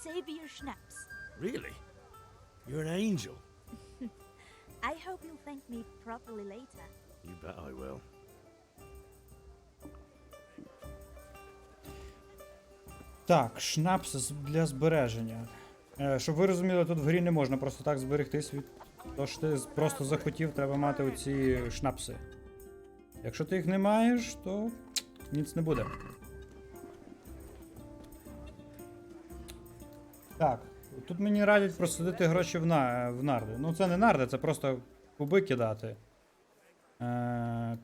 Savior Schnapps. Really? You're an angel. I hope you'll thank me properly later. You bet I will. Так, шнапс для збереження. Щоб ви розуміли, тут в грі не можна просто так зберегтись від того, що ти просто захотів, треба мати оці шнапси. Якщо ти їх не маєш, то ніц не буде. Так, тут мені радять просадити гроші в нарди. Ну це не нарди, це просто куби кидати.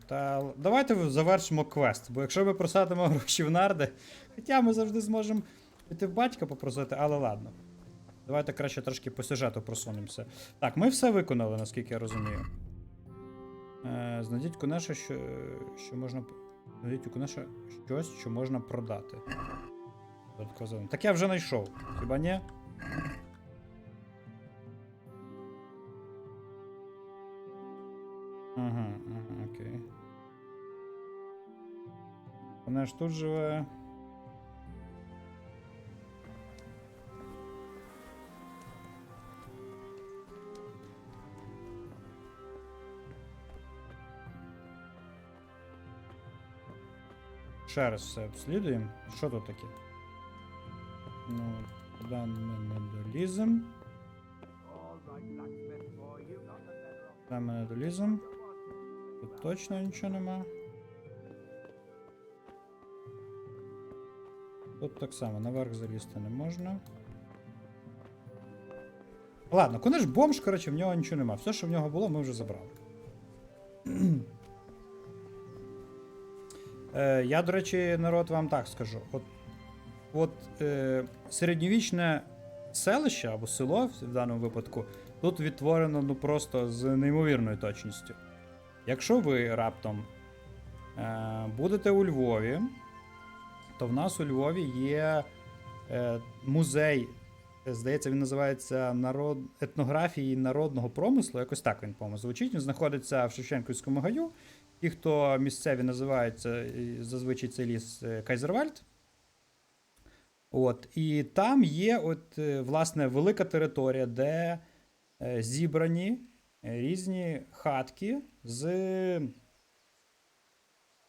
Та давайте завершимо квест, бо якщо ми просадимо гроші в нарди, хоча ми завжди зможемо піти в батька попросити, але ладно. Давайте краще трошки по сюжету просунемося. Так, ми все виконали, наскільки я розумію. Знайдіть конеша, що можна... Знайдіть у конеша щось, що можна продати. Так я вже знайшов, хіба ні? Ага, окей. Вона ж тут живе. Ще раз все обслідуємо. Що тут таке? Ну, туди ми не доліземо. Туди ми не доліземо. Тут точно нічого нема. Тут так само, наверх залізти не можна. Ладно, коли ж бомж, коротше, в нього нічого нема. Все, що в нього було, ми вже забрали. Я, до речі, народ, вам так скажу. От середньовічне селище або село, в даному випадку, тут відтворено ну просто з неймовірною точністю. Якщо ви раптом будете у Львові, то в нас у Львові є музей, здається, він називається етнографії народного промислу, якось так він, по-моєму, звучить. Він знаходиться в Шевченківському гаю. Ті, хто місцеві називаються зазвичай цей ліс Кайзервальд. От, і там є от, власне, велика територія, де зібрані різні хатки з,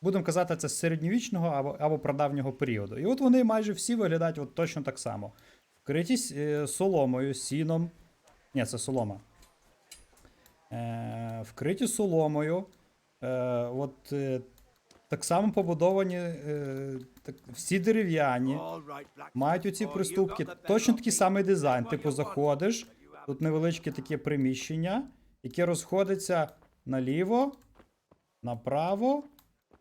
будемо казати, це з середньовічного або прадавнього періоду. І от вони майже всі виглядають от точно так само. Вкриті соломою, сіном. Ні, це солома. Вкриті соломою. Так само побудовані, всі дерев'яні, мають оці приступки, точно такий самий дизайн. Типу заходиш, тут невеличке таке приміщення, яке розходиться наліво, направо,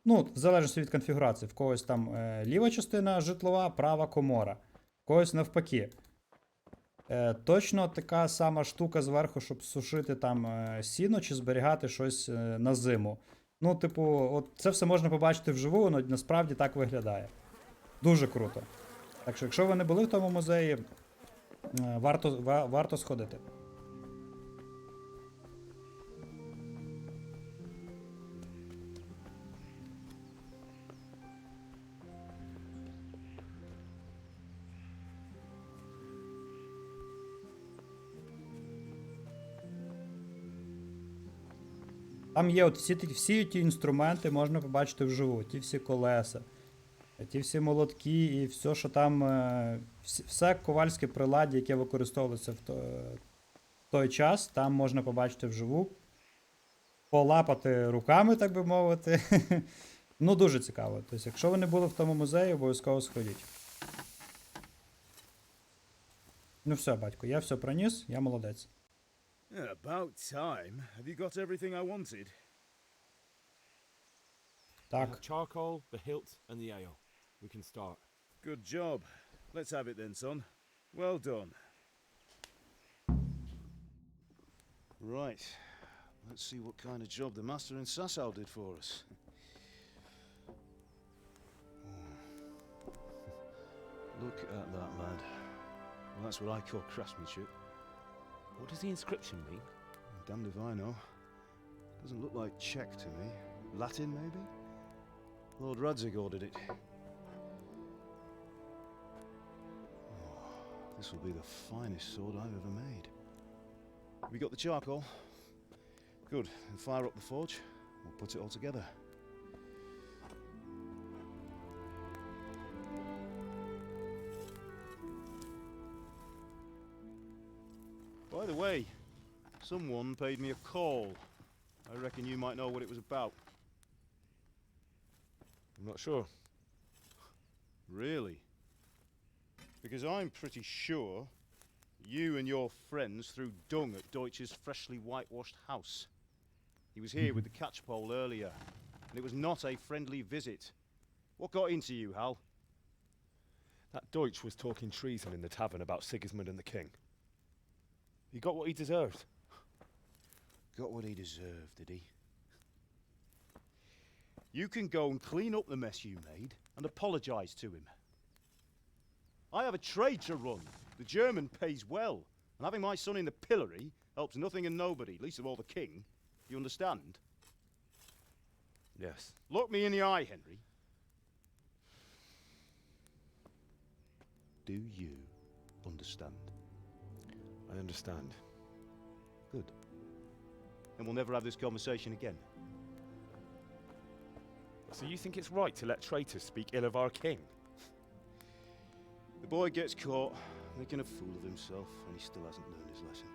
ну, в залежності від конфігурації. В когось там ліва частина житлова, права комора, в когось навпаки. Точно така сама штука зверху, щоб сушити там сіно чи зберігати щось на зиму. Ну, типу, от це все можна побачити вживу, воно насправді так виглядає. Дуже круто. Так що, якщо ви не були в тому музеї, Варто сходити. Там є от всі ті інструменти можна побачити вживу, ті всі колеса, ті всі молотки і все, що там, все ковальське приладдя, яке використовувалося в той час, там можна побачити вживу, полапати руками, так би мовити. Ну, дуже цікаво. Тобто, якщо ви не були в тому музеї, обов'язково сходіть. Ну все, батько, я все проніс, я молодець. Yeah, about time. Have you got everything I wanted? I have charcoal, the hilt, and the ale. We can start. Good job. Let's have it then, son. Well done. Right. Let's see what kind of job the master in Sasau did for us. Look at that, lad. Well, that's what I call craftsmanship. What does the inscription mean? Damned if I know. Doesn't look like Czech to me. Latin, maybe? Lord Radzig ordered it. Oh, this will be the finest sword I've ever made. We got the charcoal? Good. Then fire up the forge. We'll put it all together. By the way, someone paid me a call. I reckon you might know what it was about. I'm not sure. Really? Because I'm pretty sure you and your friends threw dung at Deutsch's freshly whitewashed house. He was here with the catchpole earlier, and it was not a friendly visit. What got into you, Hal? That Deutsch was talking treason in the tavern about Sigismund and the king. He got what he deserved. Got what he deserved, did he? You can go and clean up the mess you made and apologise to him. I have a trade to run. The German pays well, and having my son in the pillory helps nothing and nobody, least of all the king. You understand? Yes. Look me in the eye, Henry. Do you understand? I understand. Good. Then we'll never have this conversation again. So you think it's right to let traitors speak ill of our king? The boy gets caught, making a fool of himself, and he still hasn't learned his lesson.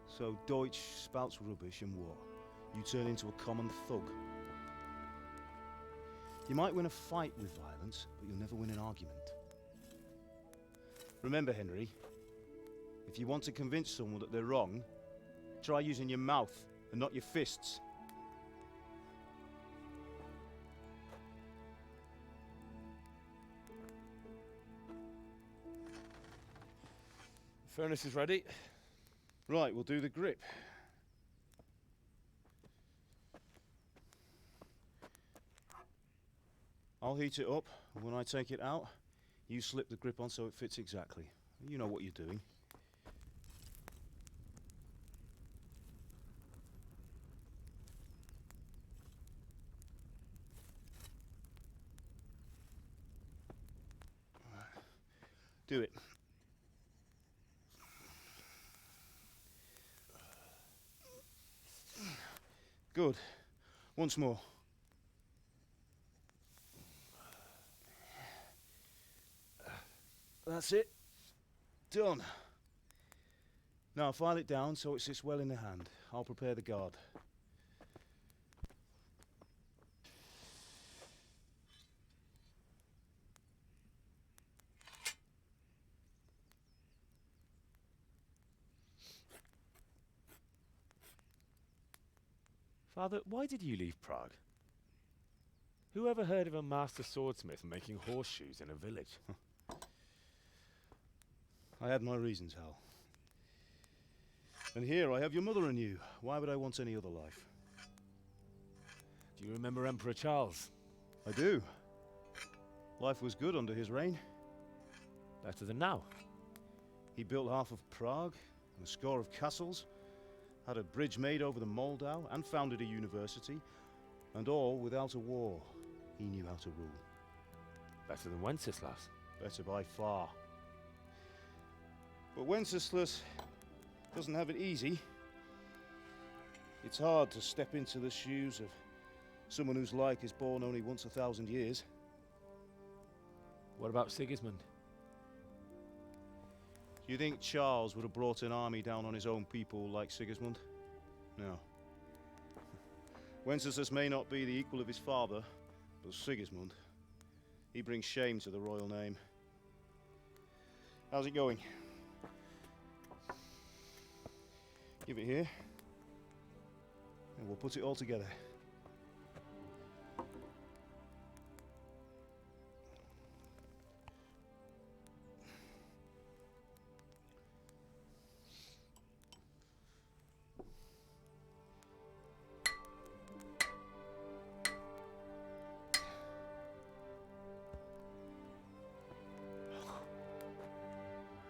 So Deutsch spouts rubbish, and what? You turn into a common thug. You might win a fight with violence, but you'll never win an argument. Remember, Henry, if you want to convince someone that they're wrong, try using your mouth and not your fists. The furnace is ready. Right, we'll do the grip. I'll heat it up, and when I take it out, you slip the grip on so it fits exactly. You know what you're doing. Do it. Good. Once more. That's it. Done. Now file it down so it sits well in the hand. I'll prepare the guard. Father, why did you leave Prague? Who ever heard of a master swordsmith making horseshoes in a village? I had my reasons, Hal. And here I have your mother and you. Why would I want any other life? Do you remember Emperor Charles? I do. Life was good under his reign. Better than now. He built half of Prague, and a score of castles, had a bridge made over the Moldau, and founded a university, and all without a war. He knew how to rule. Better than Wenceslas. Better by far. But Wenceslas doesn't have it easy. It's hard to step into the shoes of someone whose like is born only once 1,000 years. What about Sigismund? Do you think Charles would have brought an army down on his own people like Sigismund? No. Wenceslas may not be the equal of his father, but Sigismund, he brings shame to the royal name. How's it going? Give it here, and we'll put it all together.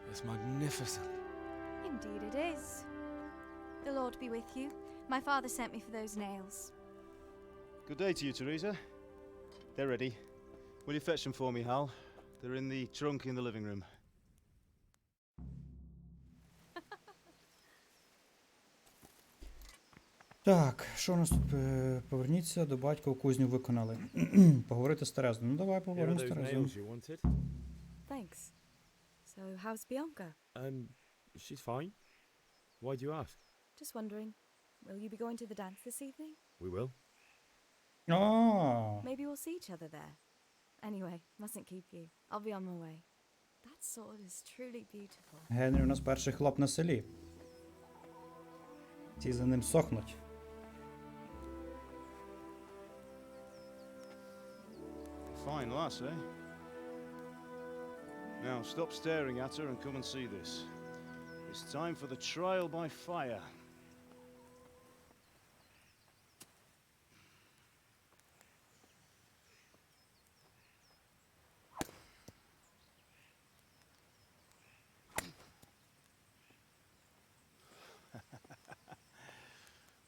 It's magnificent. Indeed it is. The Lord be with you. My father sent me for those nails. Good day to you, Teresa. They're ready. Will you fetch them for me, Hal? They're in the trunk in the living room. Так, що у нас тут? Поверніться до батька, у кузню виконали. Поговорити з Терезою. Ну давай поговоримо з Терезою. Thanks. So, how's Bianca? She's fine. Why do you ask? Just wondering, will you be going to the dance this evening? We will. Oh. Maybe we'll see each other there. Anyway, mustn't keep you. I'll be on my way. That sword is truly beautiful. Генрі у нас перший хлоп на селі. Ці за ним сохнуть. Fine lass, eh? Now, stop staring at her and come and see this. It's time for the trial by fire.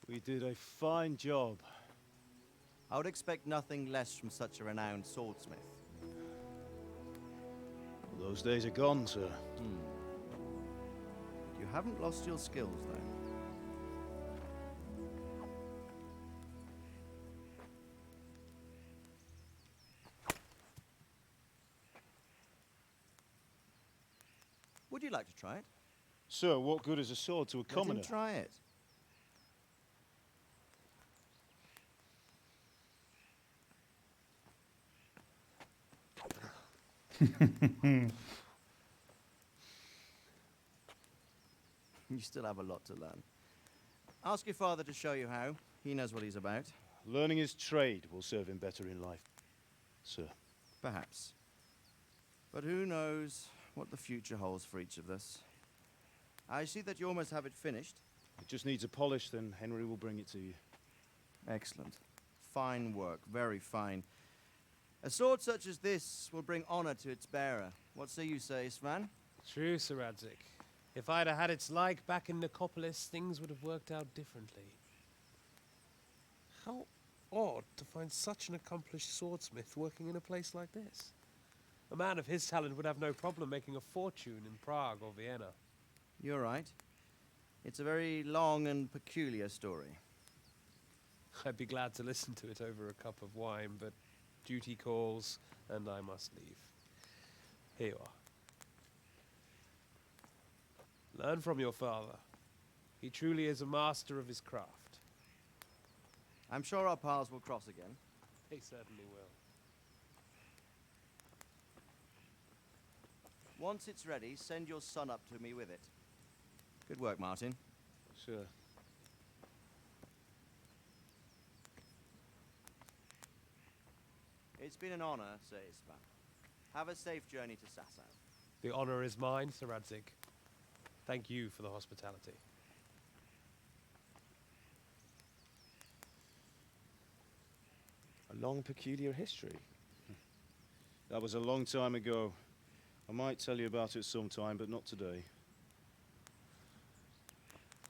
We did a fine job. I would expect nothing less from such a renowned swordsmith. Those days are gone, sir. You haven't lost your skills, though. Would you like to try it? Sir, what good is a sword to a commoner? Let him try it. You still have a lot to learn. Ask your father to show you how. He knows what he's about. Learning his trade will serve him better in life, sir. Perhaps. But who knows what the future holds for each of us. I see that you almost have it finished. It just needs a polish, then Henry will bring it to you. Excellent. Fine work, very fine. A sword such as this will bring honor to its bearer. What say you, Svan? True, Sir Radzik. If I'd have had its like back in Nicopolis, things would have worked out differently. How odd to find such an accomplished swordsmith working in a place like this. A man of his talent would have no problem making a fortune in Prague or Vienna. You're right. It's a very long and peculiar story. I'd be glad to listen to it over a cup of wine, but duty calls, and I must leave. Here you are. Learn from your father. He truly is a master of his craft. I'm sure our paths will cross again. They certainly will. Once it's ready, send your son up to me with it. Good work, Martin. Sir. It's been an honor, Sir Ispan. Have a safe journey to Sasau. The honor is mine, Sir Radzik. Thank you for the hospitality. A long, peculiar history. That was a long time ago. I might tell you about it sometime, but not today.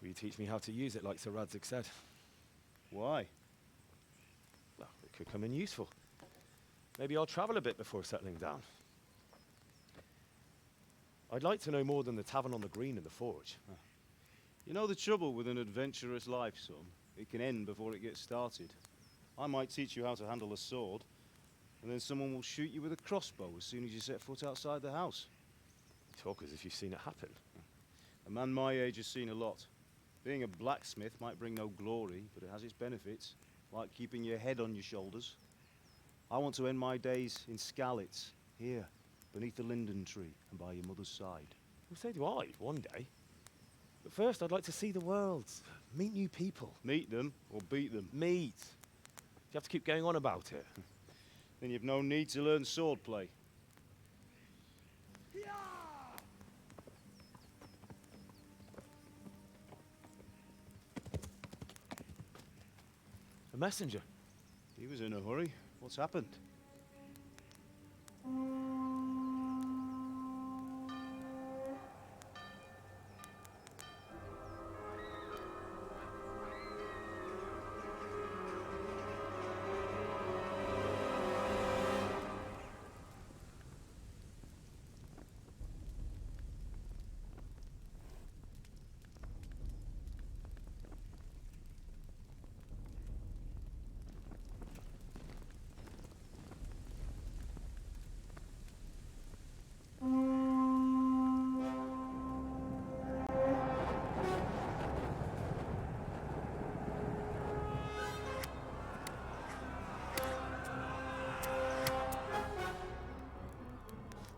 Will you teach me how to use it like Sir Radzig said? Why? Well, it could come in useful. Maybe I'll travel a bit before settling down. I'd like to know more than the tavern on the green and the forge. You know the trouble with an adventurous life, son? It can end before it gets started. I might teach you how to handle a sword, and then someone will shoot you with a crossbow as soon as you set foot outside the house. You talk as if you've seen it happen. A man my age has seen a lot. Being a blacksmith might bring no glory, but it has its benefits, like keeping your head on your shoulders. I want to end my days in Skalitz, here, beneath the linden tree and by your mother's side. Well, so do I, one day. But first, I'd like to see the world, meet new people. Meet them or beat them? Meet. You have to keep going on about it. Then you've no need to learn swordplay. A messenger. He was in a hurry. What's happened?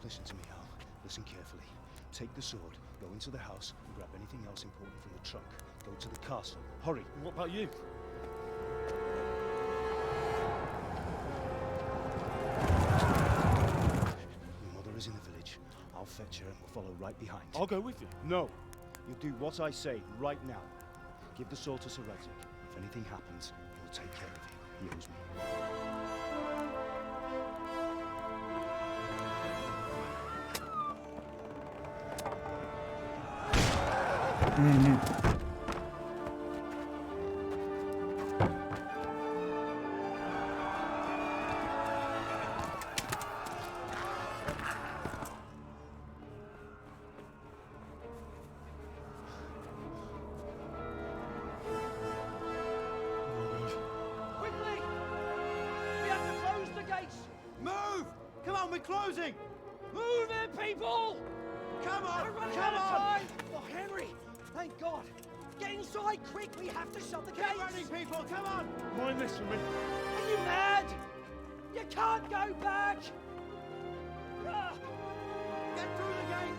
Listen to me, Al. Listen carefully. Take the sword, go into the house, and grab anything else important from the trunk. Go to the castle. Hurry. What about you? Your mother is in the village. I'll fetch her and we'll follow right behind. I'll go with you. No. You'll do what I say right now. Give the sword to Sir Radzig. If anything happens, he'll take care of you. He owes me. Quickly! We have to close the gates! Move! Come on, we're closing! Move it, people! Come on! We're running Come out of on! time! Oh, Henry! Thank God! Get inside quick! We have to shut the gates! Get running, people! Come on! Mind this for me. Are you mad? You can't go back! Ah! Get through the gates!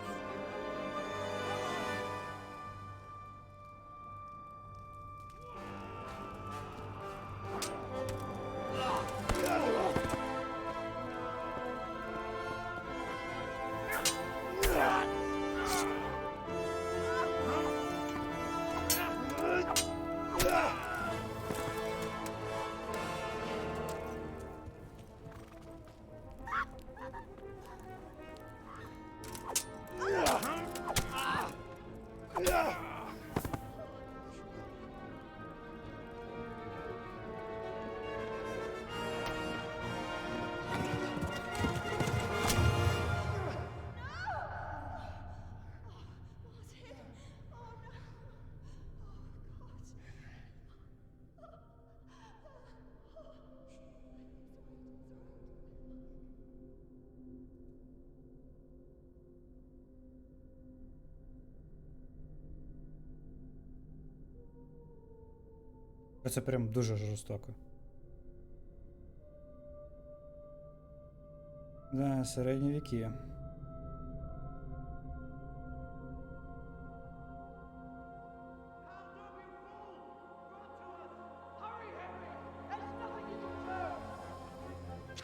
Це прям дуже жорстоко. Да, середні віки.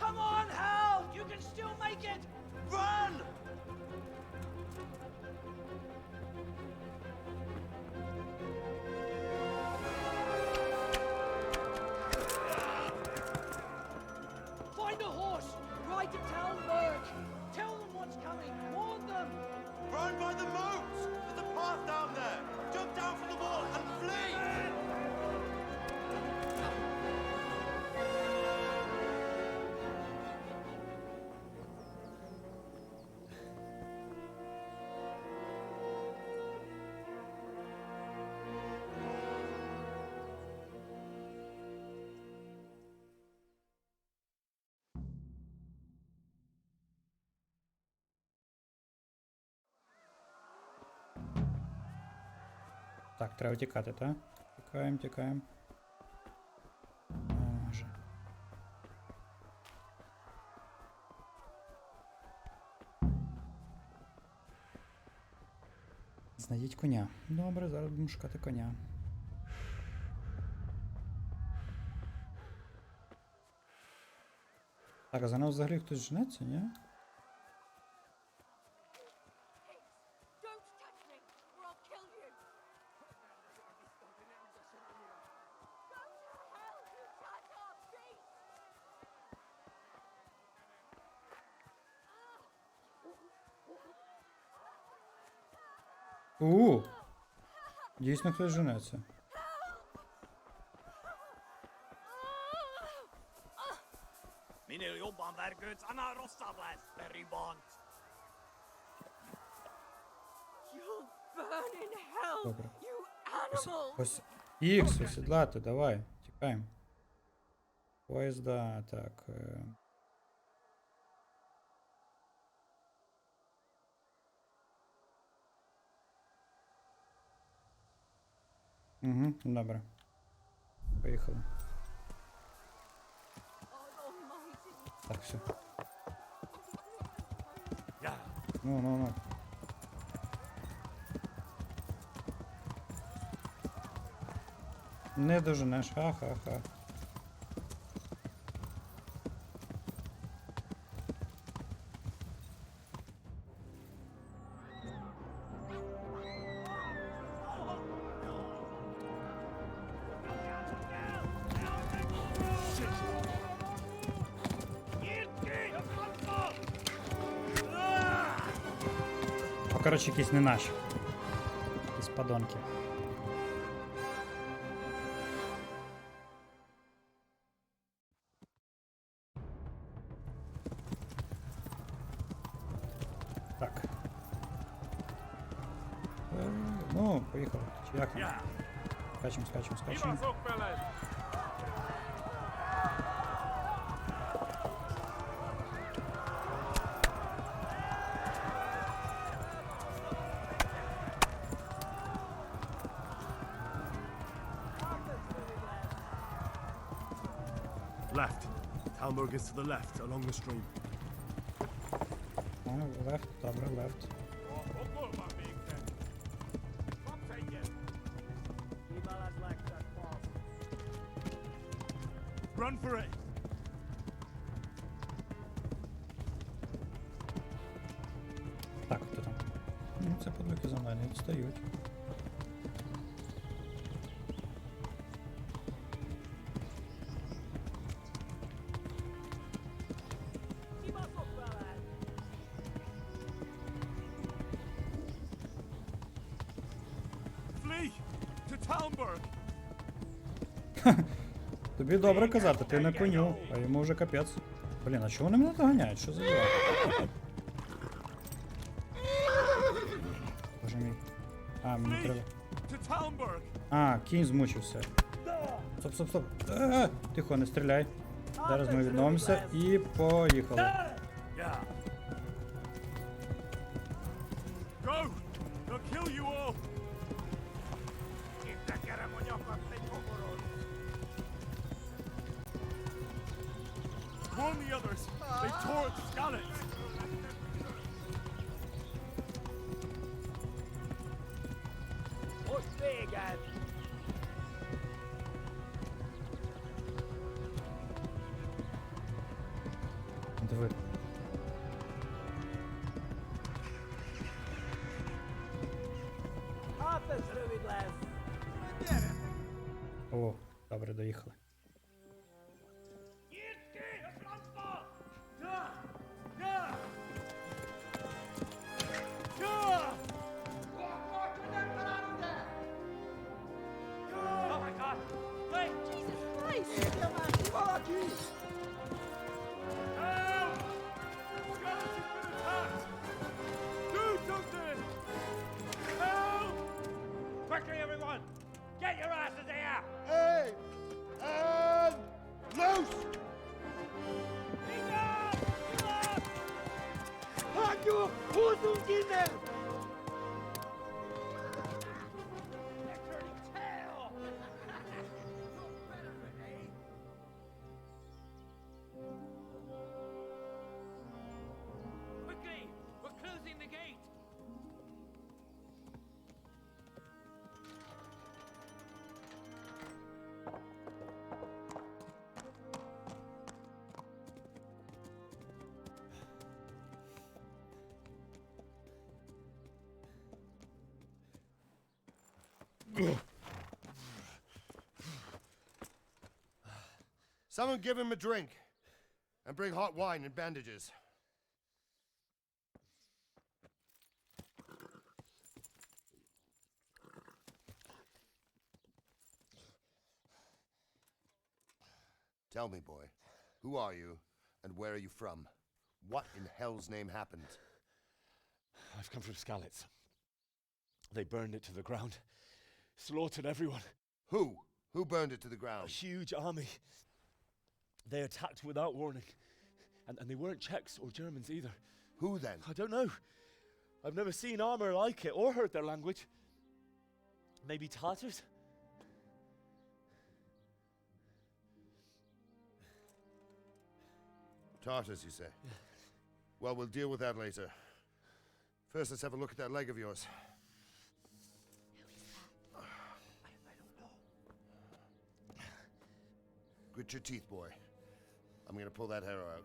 Come on, Hal! You can still make it! Run! Find a horse! Ride to Talmberg! Tell them what Так, треба тікати, так? Тікаємо, тікаємо. Може. Знайдіть коня. Добре, зараз будемо шукати коня. Так, а за нас взагалі хтось женеться, ні? Дійсно хтось женеться. Добре. Ось Ікс, осідлати, давай, тікаємо. Поїзда, так. Угу, добре. Поїхали. Так, все. Ну. Не доженеш, ха-ха-ха. Коротше, якісь не наші. Якісь подонки. Так. Ну, поїхали. Чи як нам? Скачемо. Left. Talmberg is to the left, along the stream. Left, добре, left. Run for it! Так, хто там? Ну, це подвики за мною не відстають. Тобі добре казати, ти на коню, а йому вже капець. Блін, а чого вони мене доганяють? Що за діла? Боже мій. А, мені треба. А, кінь змучився. Стоп. Тихо, не стріляй. Зараз ми відновимося і поїхали. Warn the others! They tore its skeleton! What's big, again? Диви. О, добре, доїхали. Quickly, everyone! Get your asses here! Hey! And loose! Halt your Hosen in there! Someone give him a drink. And bring hot wine and bandages. Tell me, boy, who are you and where are you from? What in hell's name happened? I've come from Skalitz. They burned it to the ground. Slaughtered everyone. Who? Who burned it to the ground? A huge army. They attacked without warning. And they weren't Czechs or Germans either. Who then? I don't know. I've never seen armor like it or heard their language. Maybe Tatars? Tartars, you say? Well, we'll deal with that later. First, let's have a look at that leg of yours. I don't know. Grit your teeth, boy. I'm gonna pull that arrow out.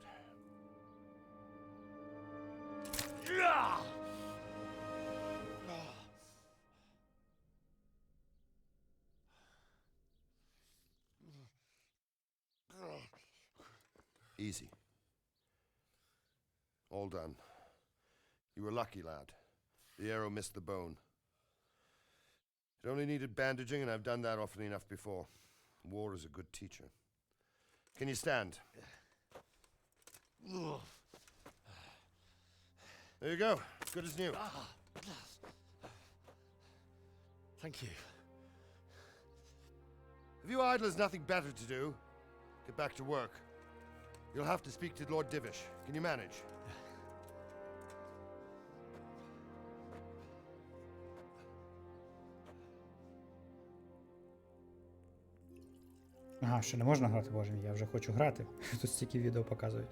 Easy. All done. You were lucky, lad. The arrow missed the bone. It only needed bandaging, and I've done that often enough before. War is a good teacher. Can you stand? There you go. Good as new. Thank you. If you idlers nothing better to do, get back to work. You'll have to speak to Lord Divish. Can you manage? Ага, що не можна грати, боже мій, я вже хочу грати. Тут стільки відео показують.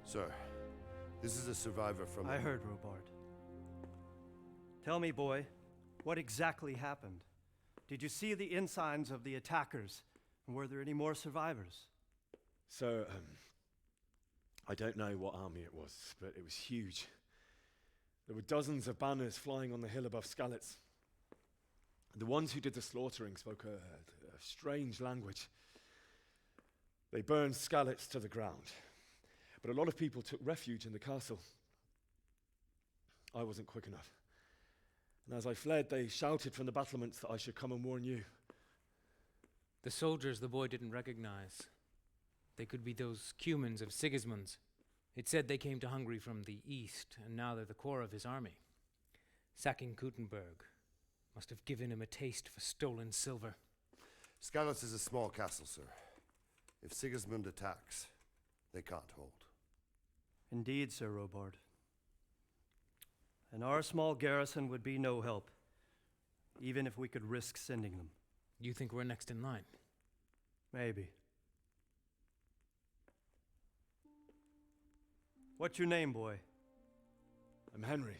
Sir, this is a survivor from... I heard, Robard. Tell me, boy, what exactly happened? Did you see the ensigns of the attackers? And were there any more survivors? So, I don't know what army it was, but it was huge. There were dozens of banners flying on the hill above Skalitz. The ones who did the slaughtering spoke a strange language. They burned Skalitz to the ground. But a lot of people took refuge in the castle. I wasn't quick enough. And as I fled, they shouted from the battlements that I should come and warn you. The soldiers the boy didn't recognize. They could be those Cumans of Sigismund's. It said they came to Hungary from the east, and now they're the core of his army. Sacking Kuttenberg must have given him a taste for stolen silver. Skalitz is a small castle, sir. If Sigismund attacks, they can't hold. Indeed, Sir Robard. And our small garrison would be no help, even if we could risk sending them. You think we're next in line? Maybe. What's your name, boy? I'm Henry,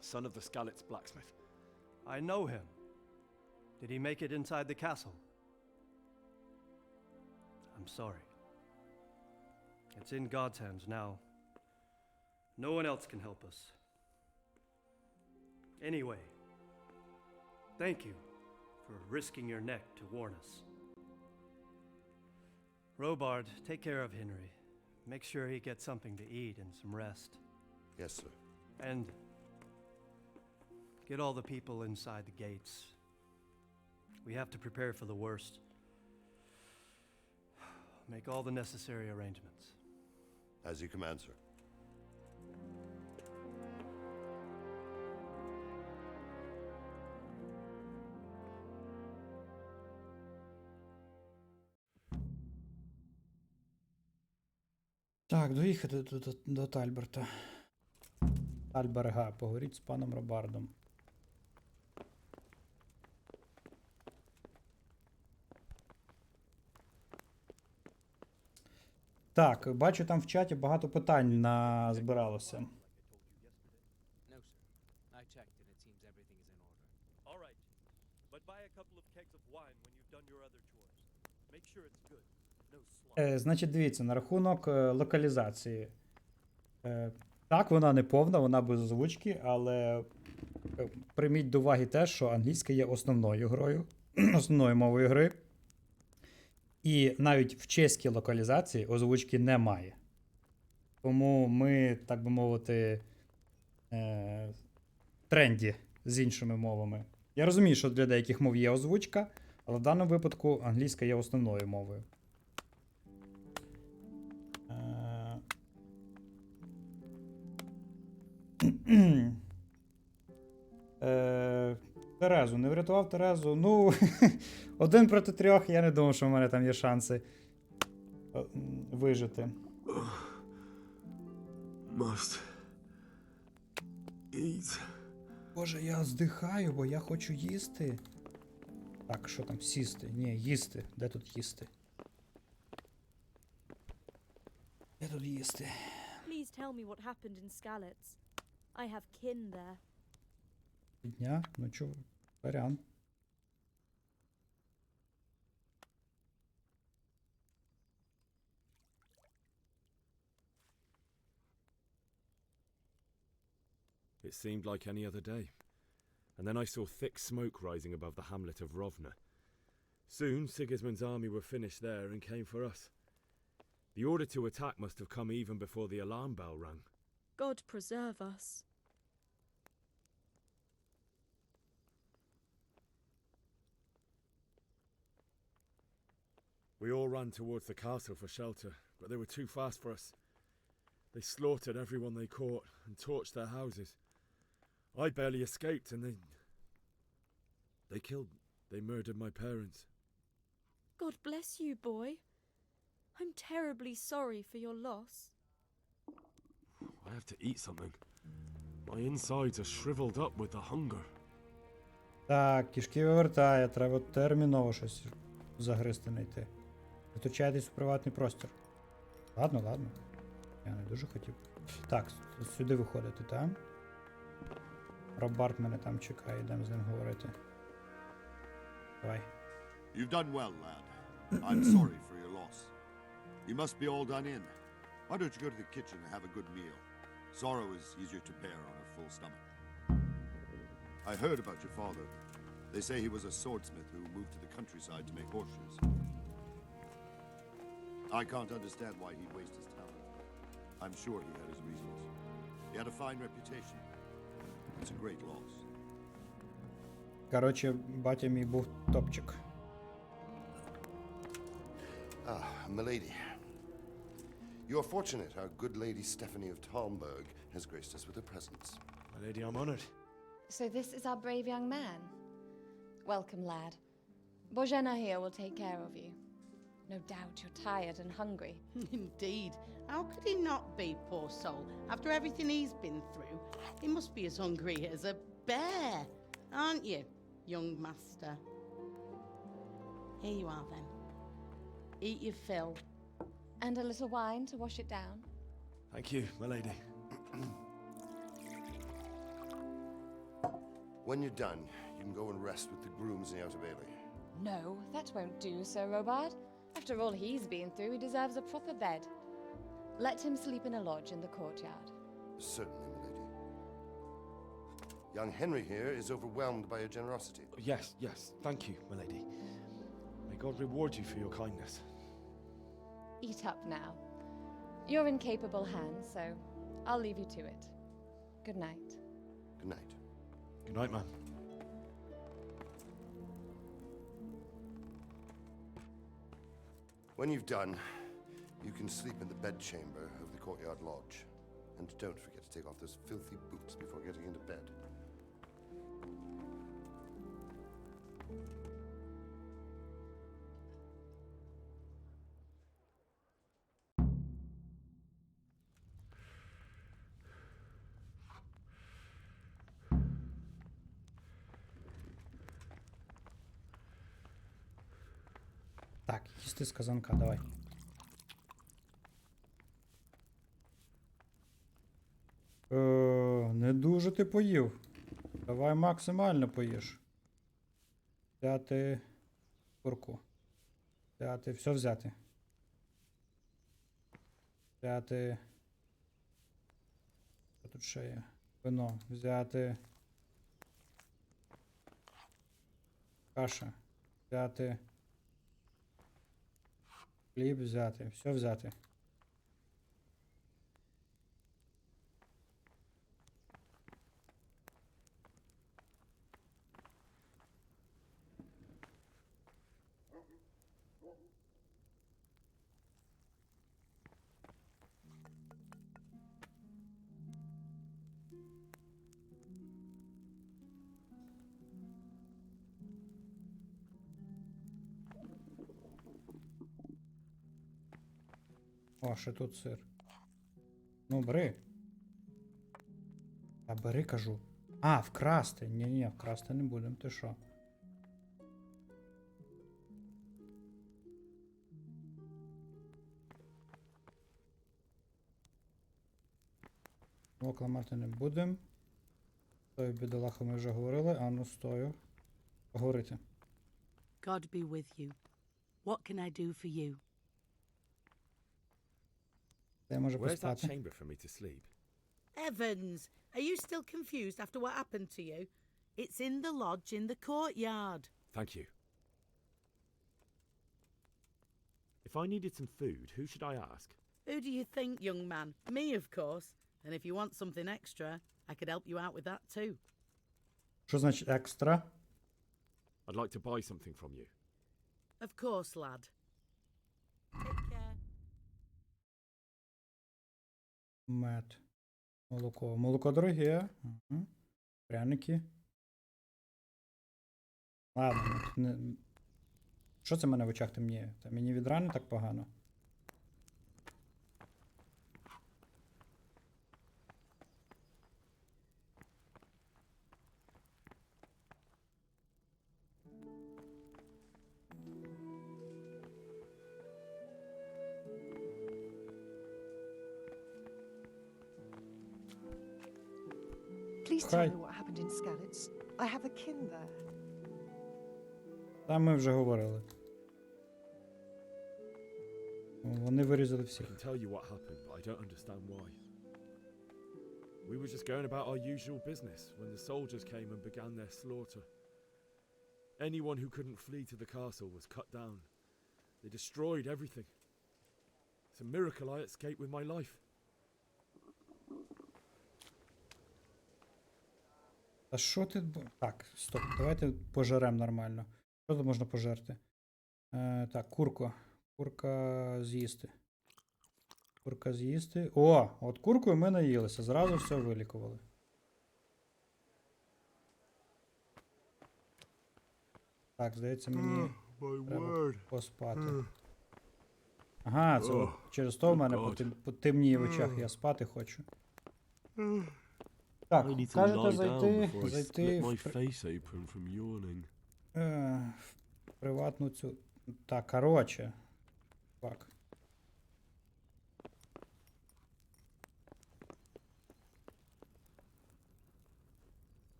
son of the Skalitz blacksmith. I know him. Did he make it inside the castle? I'm sorry. It's in God's hands now. No one else can help us. Anyway, thank you for risking your neck to warn us. Robard, take care of Henry. Make sure he gets something to eat and some rest. Yes, sir. And get all the people inside the gates. We have to prepare for the worst. Make all the necessary arrangements. As you command, sir. Так, доїхати до Тальберта. Тальберга, поговоріть з паном Робардом. Так, бачу там в чаті багато питань назбиралося. No, sir. I checked and it seems everything is in order. All right. But buy a couple of kegs of wine when you've done your other chores. Make sure it's good. No slop. Значить, дивіться, на рахунок локалізації. Так, вона не повна, вона без озвучки, але прийміть до уваги те, що англійська є основною грою, основною мовою гри. І навіть в чеській локалізації озвучки немає. Тому ми, так би мовити, в тренді з іншими мовами. Я розумію, що для деяких мов є озвучка, але в даному випадку англійська є основною мовою. Терезу. Не врятував Терезу. Ну, 1 проти 3, я не думав, що в мене там є шанси вижити. Must eat. Боже, я здихаю, бо я хочу їсти. Так, що там, сісти? Ні, їсти. Де тут їсти? Де тут їсти? Please tell me what happened in Skalitz. I have kin there. Дня? Ну чого? Сорян. It seemed like any other day. And then I saw thick smoke rising above the hamlet of Rovna. Soon Sigismund's army were finished there and came for us. The order to attack must have come even before the alarm bell rang. God preserve us. We all ran towards the castle for shelter, but they were too fast for us. They slaughtered everyone they caught and torched their houses. I barely escaped and they murdered my parents. God bless you, boy. I'm terribly sorry for your loss. I have to eat something. My insides are shriveled up with the hunger. Так, кишки вивертає, треба терміново щось загризти знайти. Витручайтесь у приватний простір. Ладно, ладно. Я не дуже хотів. Так, сюди виходити, так? Робард мене там чекає, йдемо з ним говорити. Давай. You've done well, lad. I'm sorry for your loss. You must be all done in. Why don't you go to the kitchen and have a good meal? Sorrow is easier to bear on a full stomach. I heard about your father. They say he was a swordsmith who moved to the countryside to make horseshoes. I can't understand why he'd waste his talent. I'm sure he had his reasons. He had a fine reputation. It's a great loss. Коротше, батя мій був топчик. Ah, milady. You are fortunate our good lady Stephanie of Talmberg has graced us with her presence. My lady, I'm honored. So this is our brave young man. Welcome, lad. Bozhena here will take care of you. No doubt you're tired and hungry. Indeed. How could he not be, poor soul? After everything he's been through, he must be as hungry as a bear, aren't you, young master? Here you are, then. Eat your fill. And a little wine to wash it down. Thank you, my lady. When you're done, you can go and rest with the grooms in the Outer Bailey. No, that won't do, Sir Robard. After all he's been through, he deserves a proper bed. Let him sleep in a lodge in the courtyard. Certainly, milady. Young Henry here is overwhelmed by your generosity. Yes, yes, thank you, my lady. May God reward you for your kindness. Eat up now. You're in capable hands, so I'll leave you to it. Good night. Good night. Good night, ma'am. When you've done, you can sleep in the bedchamber of the courtyard lodge. And don't forget to take off those filthy boots before getting into bed. Так, їсти з казанка, давай. Не дуже ти поїв. Давай максимально поїж. Взяти курку. Взяти, все взяти. Взяти тут ще є? Вино взяти. Каша взяти. Хліб взяти. Все взяти. О, ще тут сир. Ну, бери. А бери, кажу. А, вкрасти. Ні-ні, вкрасти не будемо. Ти що? Лок ламати не будемо. Стою, бідолаху, ми вже говорили. А ну, стою. Поговорити. God be with you. What can I do for you? Де може Where's that поспати? chamber for me to sleep? Evans, are you still confused after what happened to you? It's in the lodge in the courtyard. Thank you. If I needed some food, who should I ask? Who do you think, young man? Me, of course. And if you want something extra, I could help you out with that too. Що значить екстра? I'd like to buy something from you. Of course, lad. Take care. Мед. Молоко. Молоко дороге. Угу. Пряники. Ладно. Не... Що це в мене в очах темніє? Та мені від рани так погано. Please tell Hi. me what happened in Skalitz. I have a kin there. Там ми вже говорили. Вони вирізали I всіх. can tell you what happened, but I don't understand why. We were just going about our usual business when the soldiers came and began their slaughter. Anyone who couldn't flee to the castle was cut down. They destroyed everything. It's a miracle I escaped with my life. Та що ти... Так, стоп, давайте пожаремо нормально. Що тут можна пожерти? Так, курку. Курка з'їсти. Курка з'їсти. О, от куркою ми наїлися. Зразу все вилікували. Так, здається, мені треба поспати. Ага, це от через то в мене потемніє в очах, я спати хочу. Так, кажете зайти в приватну цю... Так, короче. Так.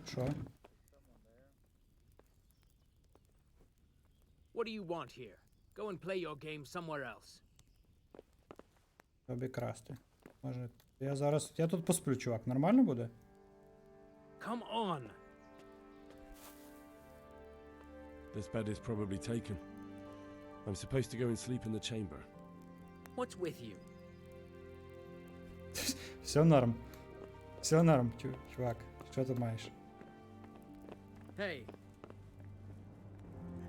Що? What do you want here? Go and play your game somewhere else. Тобі красти. Може, я зараз... Я тут посплю, чувак. Нормально буде? Come on! This bed is probably taken. I'm supposed to go and sleep in the chamber. What's with you? Все норм. Все норм, чувак. Що ти маєш? Hey.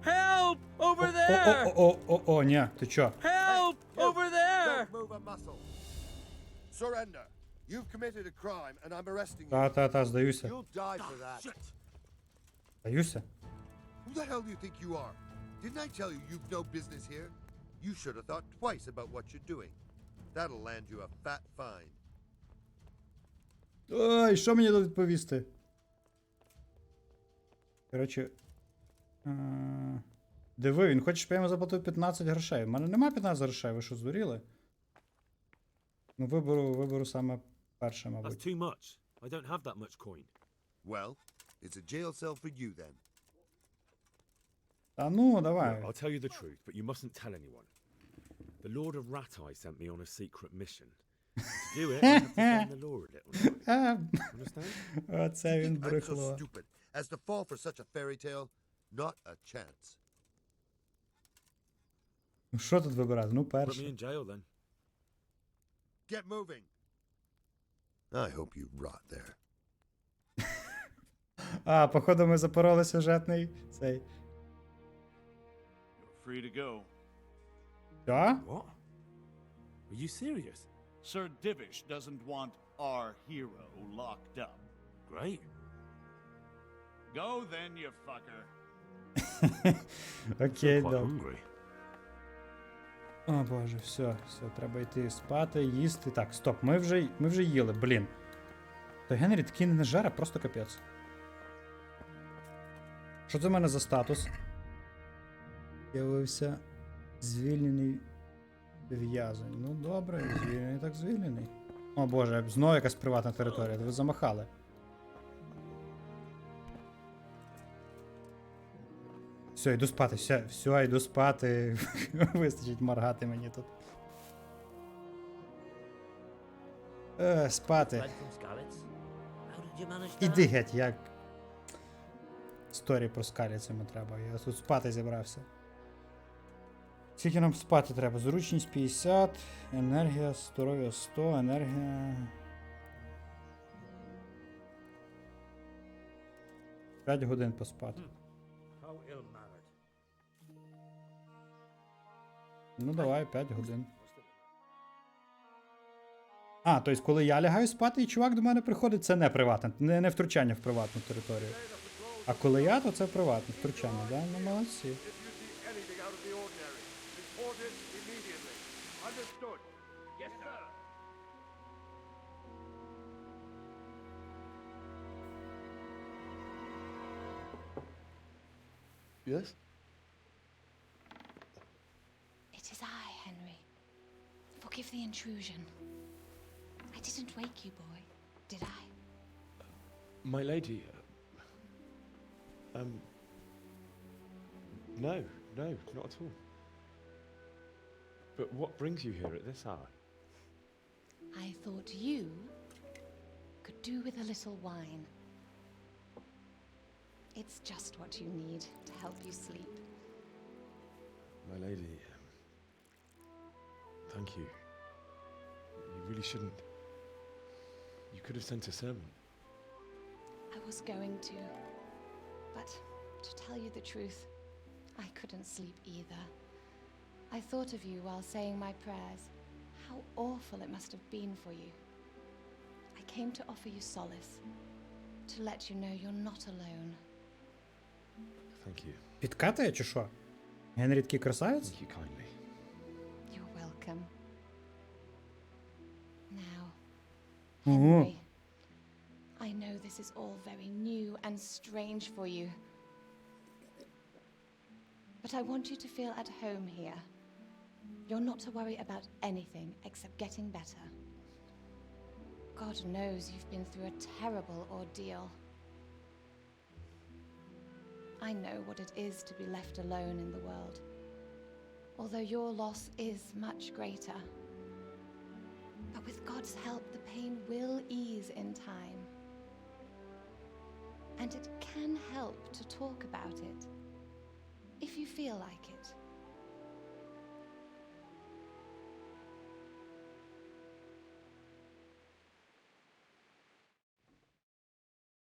Help! Over there! О, ні, ти чо? Help! Over there! Don't move a muscle. Surrender. You've committed a crime and I'm arresting you. Та, здаюся. You'll die for that. Здаюся? Who the hell do you think you are? Didn't I tell you you've no business here? You should have thought twice about what you're doing. That'll land you a fat fine. Ой, що мені тут відповісти? Коротше. Диви, він хоче, щоб я йому заплатив 15 грошей. У мене немає 15 грошей, ви що, здуріли? Ну, виберу саме перше, мабуть. That's too much. I don't have that much coin. Well, it's a jail cell for you then. Та ну, давай. Look, I'll tell you the truth, but you mustn't tell anyone. The Lord of Ratai sent me on a secret mission. To do it, I have to bend the law a little. Understand? Оце він I'm so брехло. stupid as to fall for such a fairy tale? Not a chance. Ну, що тут вибирати? Ну, Put me перше. in jail then. Get moving. I hope you rot there. А, походу ми запороли сюжетний цей. Free to go. Що? What? Are you serious? Sir Divish doesn't want our hero locked up. Great. Go then, you fucker. Окей, Quite добре. hungry. О, боже, все, треба йти спати, їсти. Так, стоп, ми вже їли, блін. То Генрі такий не жаре, просто капець. Що це в мене за статус? З'явився звільнений в'язень. Ну добре, звільнений так звільнений. О боже, знову якась приватна територія, ви замахали. Все, йду спати, все, йду спати. Вистачить моргати мені тут. Спати. Іди геть, як... Сторі про скаліць йому треба, я тут спати зібрався. Скільки нам спати треба? Зручність 50, енергія, здоров'я 100, енергія... 5 годин поспати. Ну давай, 5 годин. А, тобто коли я лягаю спати і чувак до мене приходить, це не приватне, не втручання в приватну територію. А коли я, то це приватне втручання, да? Ну молодці. Yes? It is I, Henry. Forgive the intrusion. I didn't wake you, boy, did I? My lady, no, not at all. But what brings you here at this hour? I thought you could do with a little wine. It's just what you need to help you sleep. My lady, thank you. You really shouldn't. You could have sent a sermon. I was going to, but to tell you the truth, I couldn't sleep either. I thought of you while saying my prayers, how awful it must have been for you. I came to offer you solace, to let you know you're not alone. Thank you. Підкатає чи що? Генрі такий красавець? Thank you kindly. You're welcome. Now, Ого. Henry, I know this is all very new and strange for you. But I want you to feel at home here. You're not to worry about anything except getting better. God knows you've been through a terrible ordeal. I know what it is to be left alone in the world, although your loss is much greater. But with God's help, the pain will ease in time. And it can help to talk about it, if you feel like it.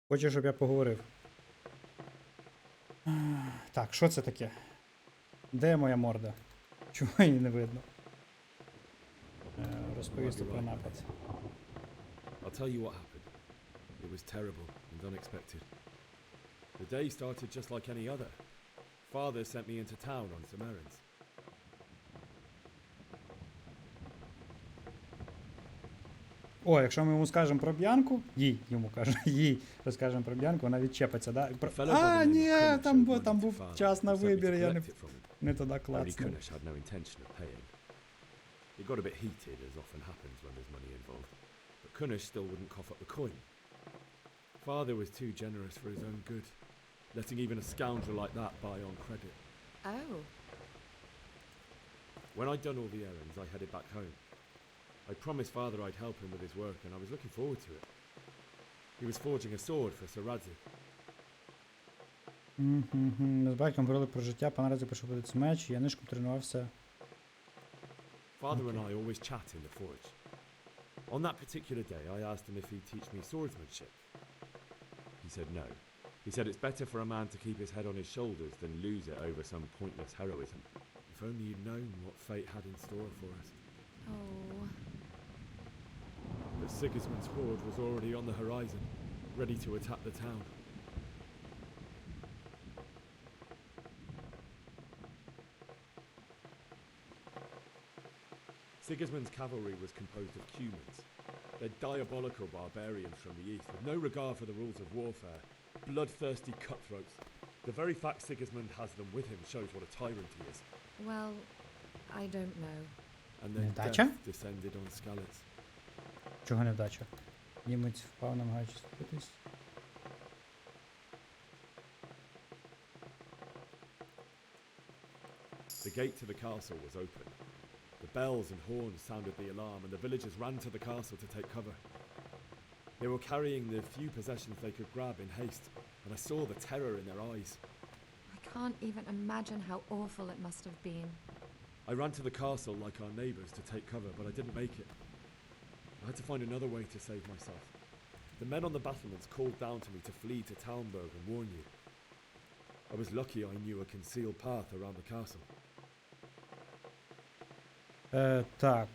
Хочеш, щоб я поговорив? Так, що це таке? Де моя морда? Чого її не видно? Розповісти про напад. I'll tell you what happened. It was terrible and unexpected. The day started just like any other. Father sent me into town on some errands. О, якщо ми йому скажемо про Б'янку, йому кажу, їй розкажемо про Б'янку, вона відчепиться, да? А, ні, там був час на вибір, я не туди клацнув. It got a bit heated, as often happens when there's money involved, but Kunish still wouldn't cough up the coin. Father was too generous for his own good, letting even a scoundrel like that buy on credit. Oh. When I'd done all the errands, I headed back home. I promised Father I'd help him with his work, and I was looking forward to it. He was forging a sword for Sir Radzig. Ми з батьком говорили про життя, пан Радзик пішов подивитися меч, я нишком тренувався. Father and I always chat in the forge. On that particular day, I asked him if he'd teach me swordsmanship. He said no. He said it's better for a man to keep his head on his shoulders than lose it over some pointless heroism. If only you'd known what fate had in store for us. Oh. But Sigismund's horde was already on the horizon, ready to attack the town. Sigismund's cavalry was composed of cumans. They're diabolical barbarians from the east, with no regard for the rules of warfare. Bloodthirsty cutthroats. The very fact Sigismund has them with him shows what a tyrant he is. Well, I don't know. And then Вдача? death descended on Skalitz. Чого не вдача? Німець впав, намагаючись вступитись. The gate to the castle was open. The bells and horns sounded the alarm, and the villagers ran to the castle to take cover. They were carrying the few possessions they could grab in haste, and I saw the terror in their eyes. I can't even imagine how awful it must have been. I ran to the castle like our neighbours to take cover, but I didn't make it. I had to find another way to save myself. The men on the battlements called down to me to flee to Talmberg and warn you. I was lucky I knew a concealed path around the castle. Так.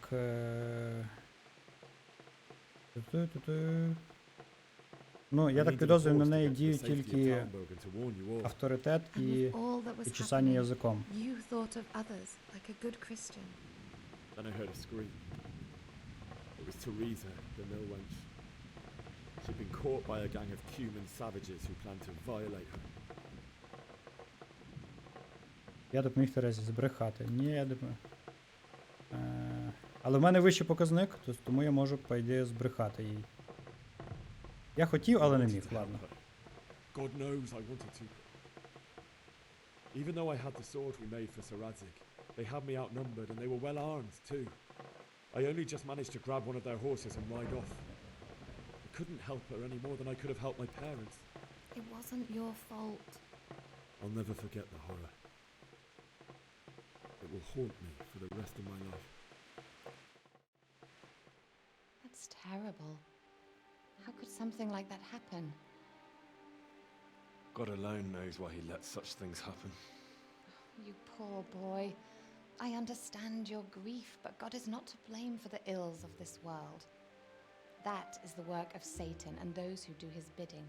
Ну, я так підозрюю, на неї діють тільки авторитет і чесання язиком. You thought of others like a good Christian. Then I heard a scream. It was Teresa, the mill wench. She'd been caught by a gang of Cuman savages who planned to violate her. Я допоміг Терезі збрехати. Ні, я допоміг. Але в мене вищий показник, тому я можу, по ідеї, збрехати їй. Я хотів, але не міг, ладно. God knows I wanted to. Even though I had the sword we made for Sir Radzig, they had me outnumbered and they were well armed too. I only just managed to grab one of their horses and ride off. I couldn't help her any more than I could have helped my parents. It wasn't your fault. I'll never forget the horror. It will haunt me for the rest of my life. That's terrible. How could something like that happen? God alone knows why he lets such things happen. You poor boy. I understand your grief, but God is not to blame for the ills of this world. That is the work of Satan and those who do his bidding.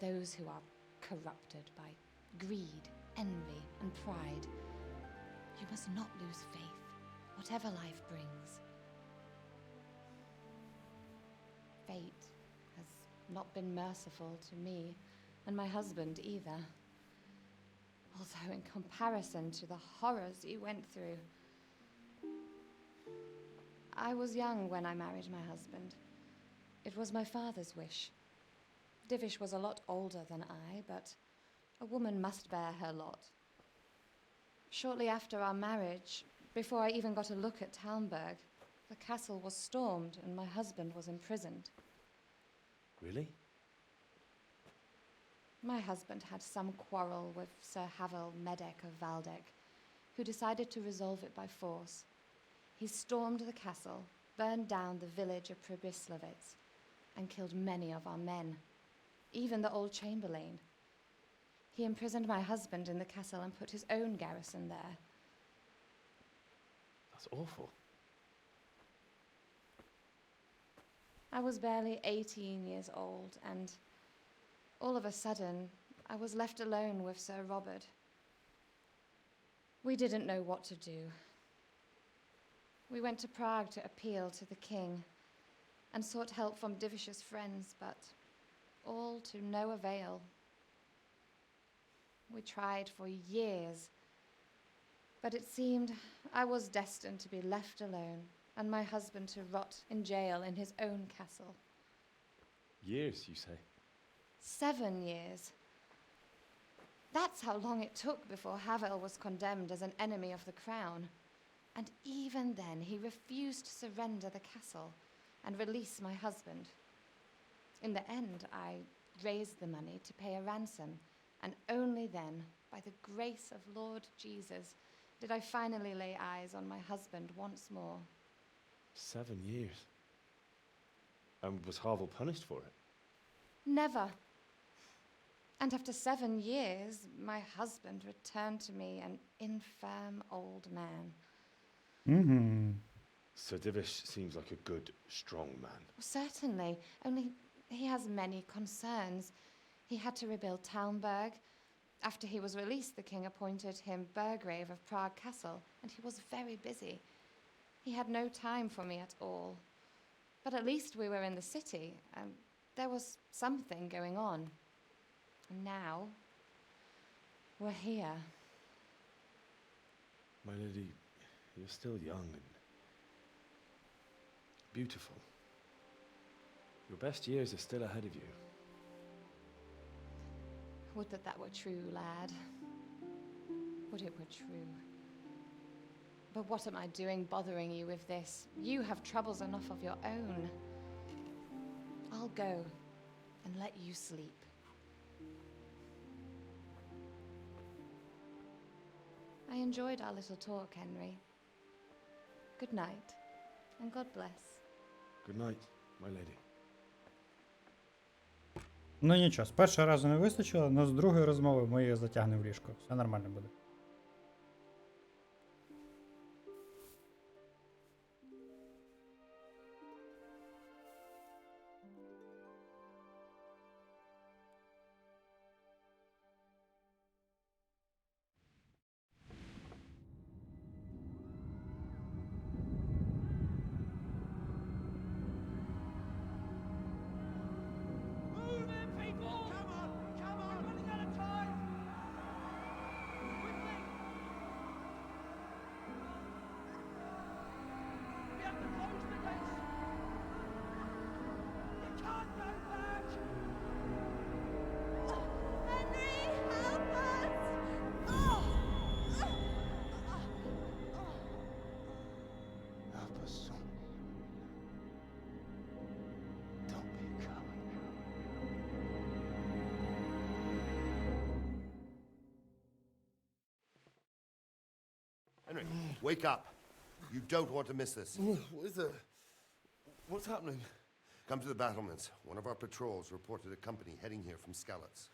Those who are corrupted by greed, envy, and pride. You must not lose faith, whatever life brings. Fate has not been merciful to me, and my husband either. Although in comparison to the horrors you went through. I was young when I married my husband. It was my father's wish. Divish was a lot older than I, but a woman must bear her lot. Shortly after our marriage, before I even got a look at Talmberg, the castle was stormed and my husband was imprisoned. Really? My husband had some quarrel with Sir Havel Medek of Valdek, who decided to resolve it by force. He stormed the castle, burned down the village of Pribyslavitz, and killed many of our men, even the old chamberlain. He imprisoned my husband in the castle and put his own garrison there. That's awful. I was barely 18 years old, and all of a sudden, I was left alone with Sir Robert. We didn't know what to do. We went to Prague to appeal to the king and sought help from Divish's friends, but all to no avail. We tried for years, but it seemed I was destined to be left alone and my husband to rot in jail in his own castle. Years, you say? 7 years. That's how long it took before Havel was condemned as an enemy of the crown. And even then, he refused to surrender the castle and release my husband. In the end, I raised the money to pay a ransom, and only then, by the grace of Lord Jesus, did I finally lay eyes on my husband once more. 7 years. And was Harville punished for it? Never. And after 7 years, my husband returned to me an infirm old man. Угу. Sir Divish seems like a good, strong man. Certainly, only he has many concerns. He had to rebuild Talmberg. After he was released, the king appointed him Burgrave of Prague Castle, and he was very busy. He had no time for me at all. But at least we were in the city, and there was something going on. And now, we're here. My lady, you're still young and beautiful. Your best years are still ahead of you. Would that that were true, lad. Would it were true. But what am I doing bothering you with this? You have troubles enough of your own. I'll go and let you sleep. I enjoyed our little talk, Henry. Good night, and God bless. Good night, my lady. Ну нічого, з першого разу не вистачило, але з другої розмови ми її затягнемо в ліжко. Все нормально буде. Henry, wake up. You don't want to miss this. What is it? What's happening? Come to the battlements. One of our patrols reported a company heading here from Skalitz.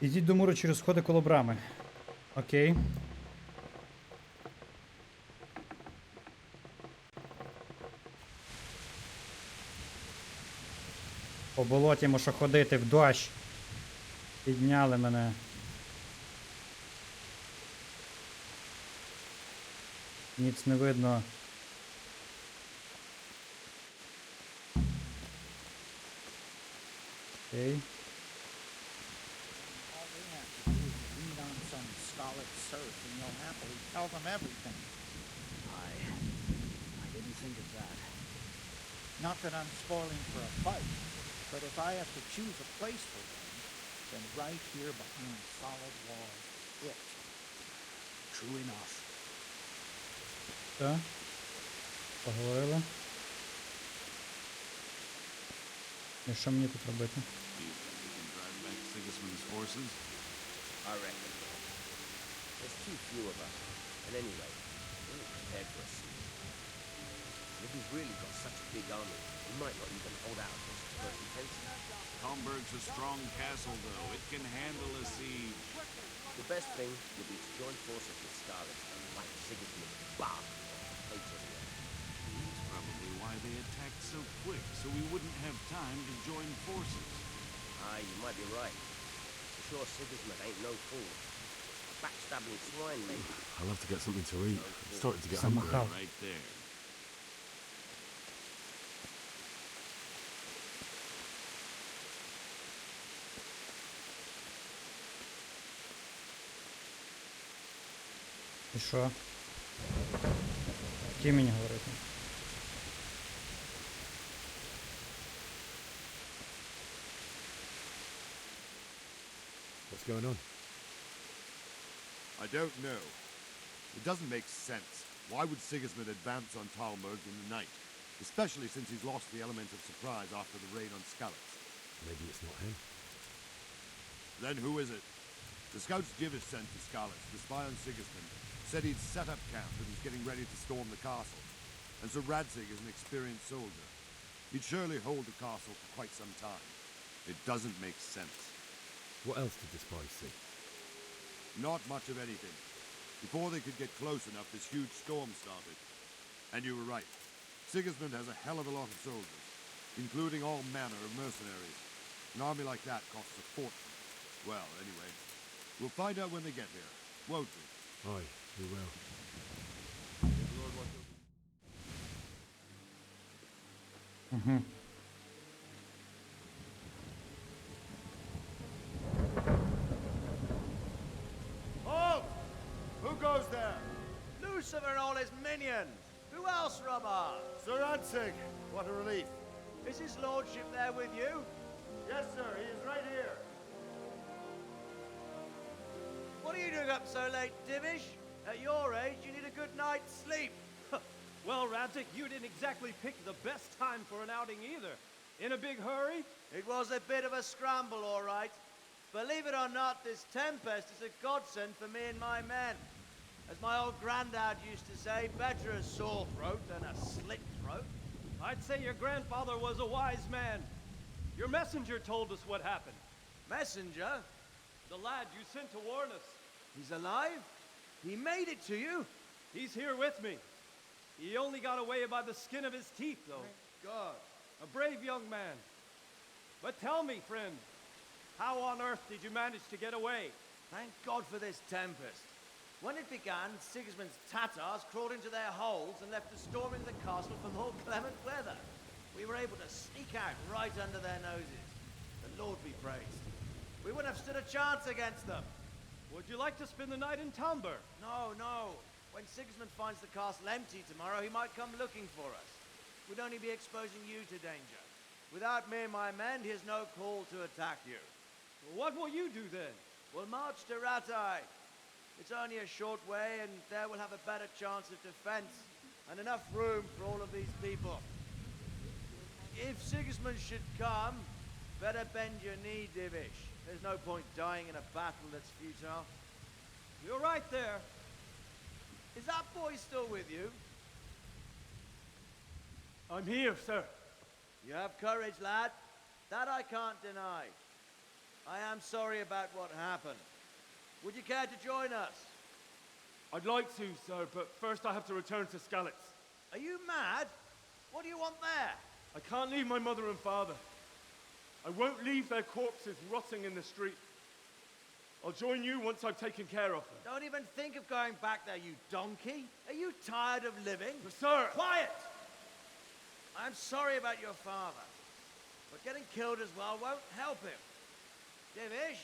Ідіть до муру через сходи коло брами. Окей. По болоті мушу ходити в дощ. Підняли мене. Ніц не видно. Окей. All they have to do is lean on some stolid serf and you'll happily tell them everything. I didn't think of that. Not that I'm spoiling for a fight, but if I have to choose a place for them, then right here behind solid walls, it. True enough. Все. Поговорили. І що мені тут робити? Sigismund's forces? I reckon. There's too few of us. And anyway, we're not prepared for a siege. And if we've really got such a big army, we might not even hold out against the first offensive. Talmberg's a strong castle, though. It can handle a siege. The best thing would be to join forces with Skalitz and fight Sigismund Bach on H'yttermye. That's probably why they attacked so quick, so we wouldn't have time to join forces. Aye, you might be right. For sure Sigismund ain't no fool. A backstabbing swine, maybe. I'll have to get something to eat. I'm starting to get Somehow. hungry. Right there. І що? Які мені говорити? What's going on? I don't know. It doesn't make sense. Why would Sigismund advance on Talmberg in the night? Especially since he's lost the element of surprise after the raid on Skalitz. Maybe it's not him. Then who is it? The scouts Jivish sent to Skalitz to spy on Sigismund said he'd set up camp and was getting ready to storm the castle. And Sir Radzig is an experienced soldier. He'd surely hold the castle for quite some time. It doesn't make sense. What else did the spies see? Not much of anything. Before they could get close enough, this huge storm started. And you were right. Sigismund has a hell of a lot of soldiers, including all manner of mercenaries. An army like that costs a fortune. Well, anyway, we'll find out when they get here, won't we? Aye, we will. Halt! Who goes there? Lucifer and all his minions. Who else, Robber? Sir Radzig, what a relief. Is his lordship there with you? Yes, sir, he is right here. What are you doing up so late, Divish? At your age, you need a good night's sleep. Well, Radzig, you didn't exactly pick the best time for an outing either. In a big hurry? It was a bit of a scramble, all right. Believe it or not, this tempest is a godsend for me and my men. As my old granddad used to say, better a sore throat than a slit throat. I'd say your grandfather was a wise man. Your messenger told us what happened. Messenger? The lad you sent to warn us. He's alive? He made it to you? He's here with me. He only got away by the skin of his teeth, though. Thank God. A brave young man. But tell me, friend, how on earth did you manage to get away? Thank God for this tempest. When it began, Sigismund's Tatars crawled into their holes and left us storming the castle for more clement weather. We were able to sneak out right under their noses. The Lord be praised. We wouldn't have stood a chance against them. Would you like to spend the night in Talmberg? No, no. When Sigismund finds the castle empty tomorrow, he might come looking for us. We'd only be exposing you to danger. Without me and my men, he has no call to attack you. What will you do then? We'll march to Ratai. It's only a short way, and there we'll have a better chance of defense and enough room for all of these people. If Sigismund should come, better bend your knee, Divish. There's no point dying in a battle that's futile. You're right there. Is that boy still with you? I'm here, sir. You have courage, lad. That I can't deny. I am sorry about what happened. Would you care to join us? I'd like to, sir, but first I have to return to Skalitz. Are you mad? What do you want there? I can't leave my mother and father. I won't leave their corpses rotting in the street. I'll join you once I've taken care of them. Don't even think of going back there, you donkey. Are you tired of living? Sir! Quiet! I'm sorry about your father, but getting killed as well won't help him. Divish,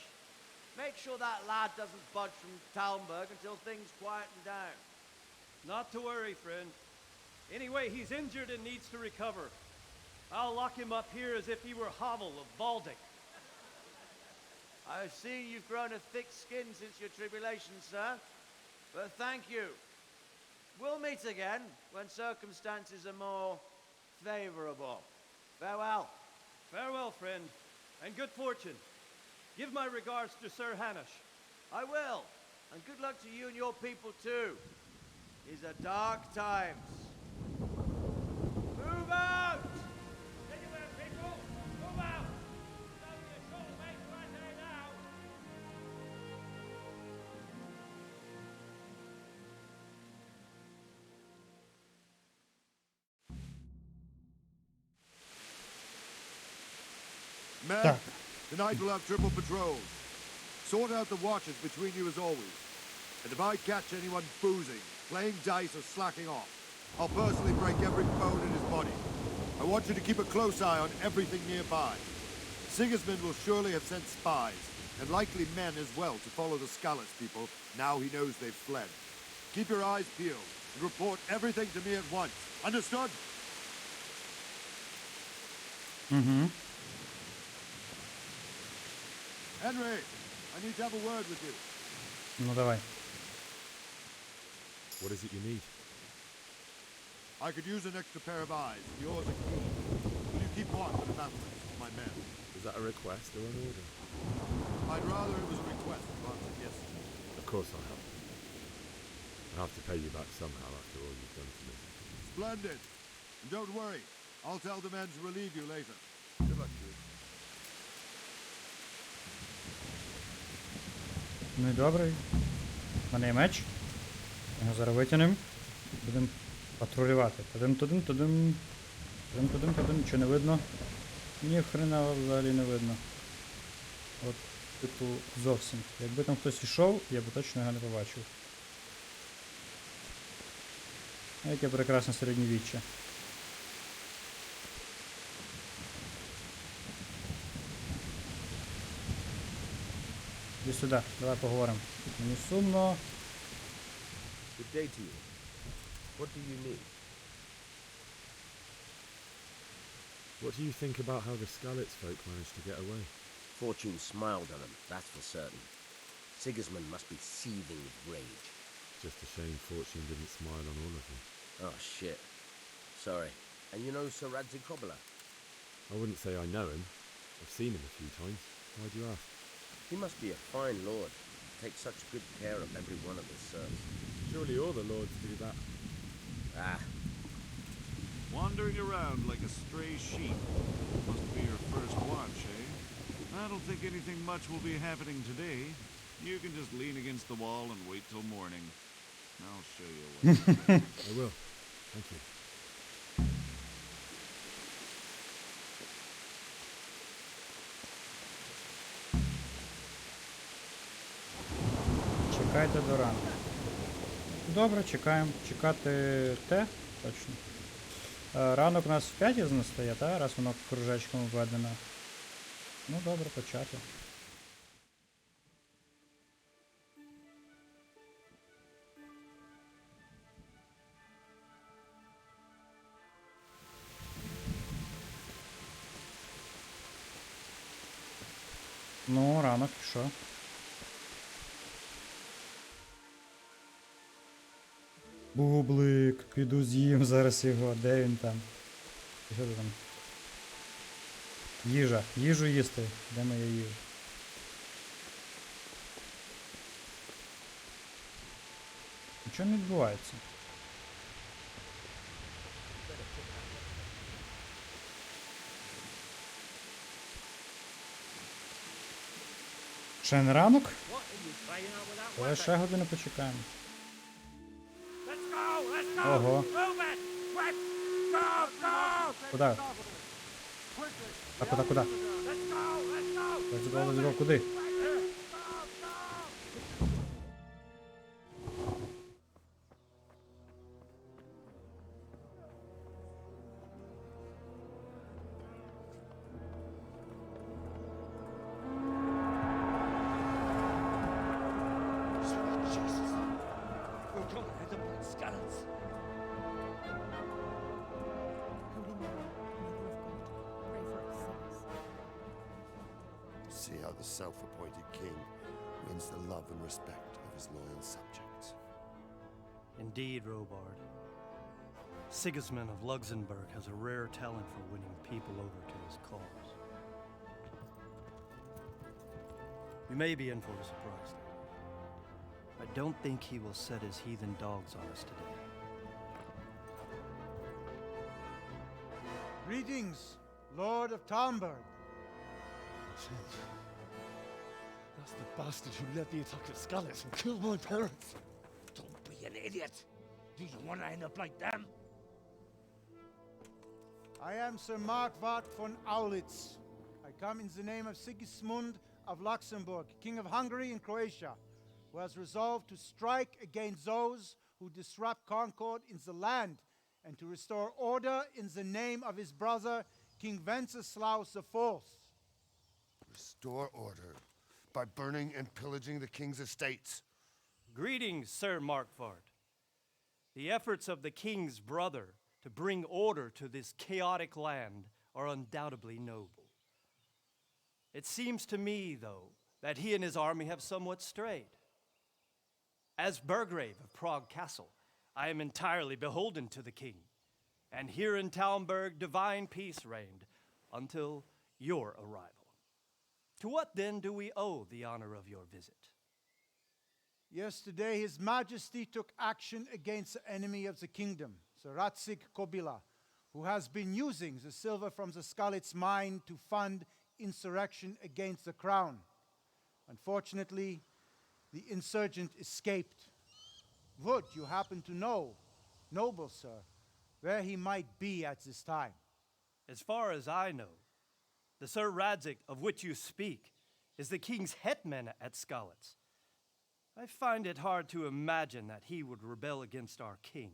make sure that lad doesn't budge from Talmberg until things quieten down. Not to worry, friend. Anyway, he's injured and needs to recover. I'll lock him up here as if he were Havel of Baldic. I've seen you've grown a thick skin since your tribulation, sir. But thank you. We'll meet again when circumstances are more favorable. Farewell. Farewell, friend, and good fortune. Give my regards to Sir Hanush. I will. And good luck to you and your people, too. These are dark times. Move out! Anywhere, people! Move out! It's only a short way right there now. Men, tonight we'll have triple patrols. Sort out the watches between you as always. And if I catch anyone boozing, playing dice or slacking off, I'll personally break every bone in his body. I want you to keep a close eye on everything nearby. Sigismund will surely have sent spies, and likely men as well, to follow the Skalitz people now he knows they've fled. Keep your eyes peeled and report everything to me at once. Understood? Mm-hmm. Henry, I need to have a word with you. Ну давай. What is it you need? I could use an extra pair of eyes. Yours are keen. Will you keep watch on the battlements with my men? Is that a request or an order? I'd rather it was a request rather than yes. Of course I'll help. I'll have to pay you back somehow after all you've done for me. Splendid. And don't worry. I'll tell the men to relieve you later. Good luck to you. Ну і добре. У мене є меч. Його зараз витягнемо. Будемо патрулювати. Тадим. Нічого не видно. Ні хрена взагалі не видно. От, типу, зовсім. Якби там хтось ішов, я б точно його не побачив. А яке прекрасне середньовіччя. Іди сюди, давай поговоримо. Мені сумно. Good day to you. What do you need? What do you think about how the Skalitz folk managed to get away? Fortune smiled on them, that's for certain. Sigismund must be seething with rage. Just a shame Fortune didn't smile on all of them. Oh, shit. Sorry. And you know Sir Radzig Kobyla? I wouldn't say I know him. I've seen him a few times. Why do you ask? He must be a fine lord. Takes such good care of every one of his serfs. Surely all the lords do that. Ah. Wandering around like a stray sheep. Must be your first watch, eh? I don't think anything much will be happening today. You can just lean against the wall and wait till morning. I'll show you what. I will. Thank you. Чекайте до ранку. Добре, чекаємо. Чекати те, точно. Ранок у нас в 5 настає, та? Раз воно кружечком введено. Ну добре, почати. Ну, ранок, і що? Бублик, піду з'їм зараз його, де він там? Що ти там? Їжа, їжу їсти, де моя їжа? Нічого не відбувається. Ще не ранок? Але ще годину почекаємо. Ого. Куда? А куда? Let's go, куди? See how the self-appointed king wins the love and respect of his loyal subjects. Indeed, Robard. Sigismund of Luxembourg has a rare talent for winning people over to his cause. You may be in for a surprise, though. I don't think he will set his heathen dogs on us today. Greetings, Lord of Talmberg. That's the bastard who led the attack at Skalitz and killed my parents. Don't be an idiot. Do you want to end up like them? I am Sir Markwart von Aulitz. I come in the name of Sigismund of Luxembourg, King of Hungary and Croatia, who has resolved to strike against those who disrupt concord in the land and to restore order in the name of his brother, King Wenceslaus IV. Restore order by burning and pillaging the king's estates. Greetings, Sir Markwart. The efforts of the king's brother to bring order to this chaotic land are undoubtedly noble. It seems to me, though, that he and his army have somewhat strayed. As Burgrave of Prague Castle, I am entirely beholden to the king, and here in Talmberg divine peace reigned until your arrival. To what then do we owe the honor of your visit? Yesterday, His Majesty took action against the enemy of the kingdom, the Ratsik Kobila, who has been using the silver from the Skalitz mine to fund insurrection against the crown. Unfortunately, the insurgent escaped. Would you happen to know, noble sir, where he might be at this time? As far as I know, the Sir Radzik of which you speak is the king's hetman at Skalitz. I find it hard to imagine that he would rebel against our king.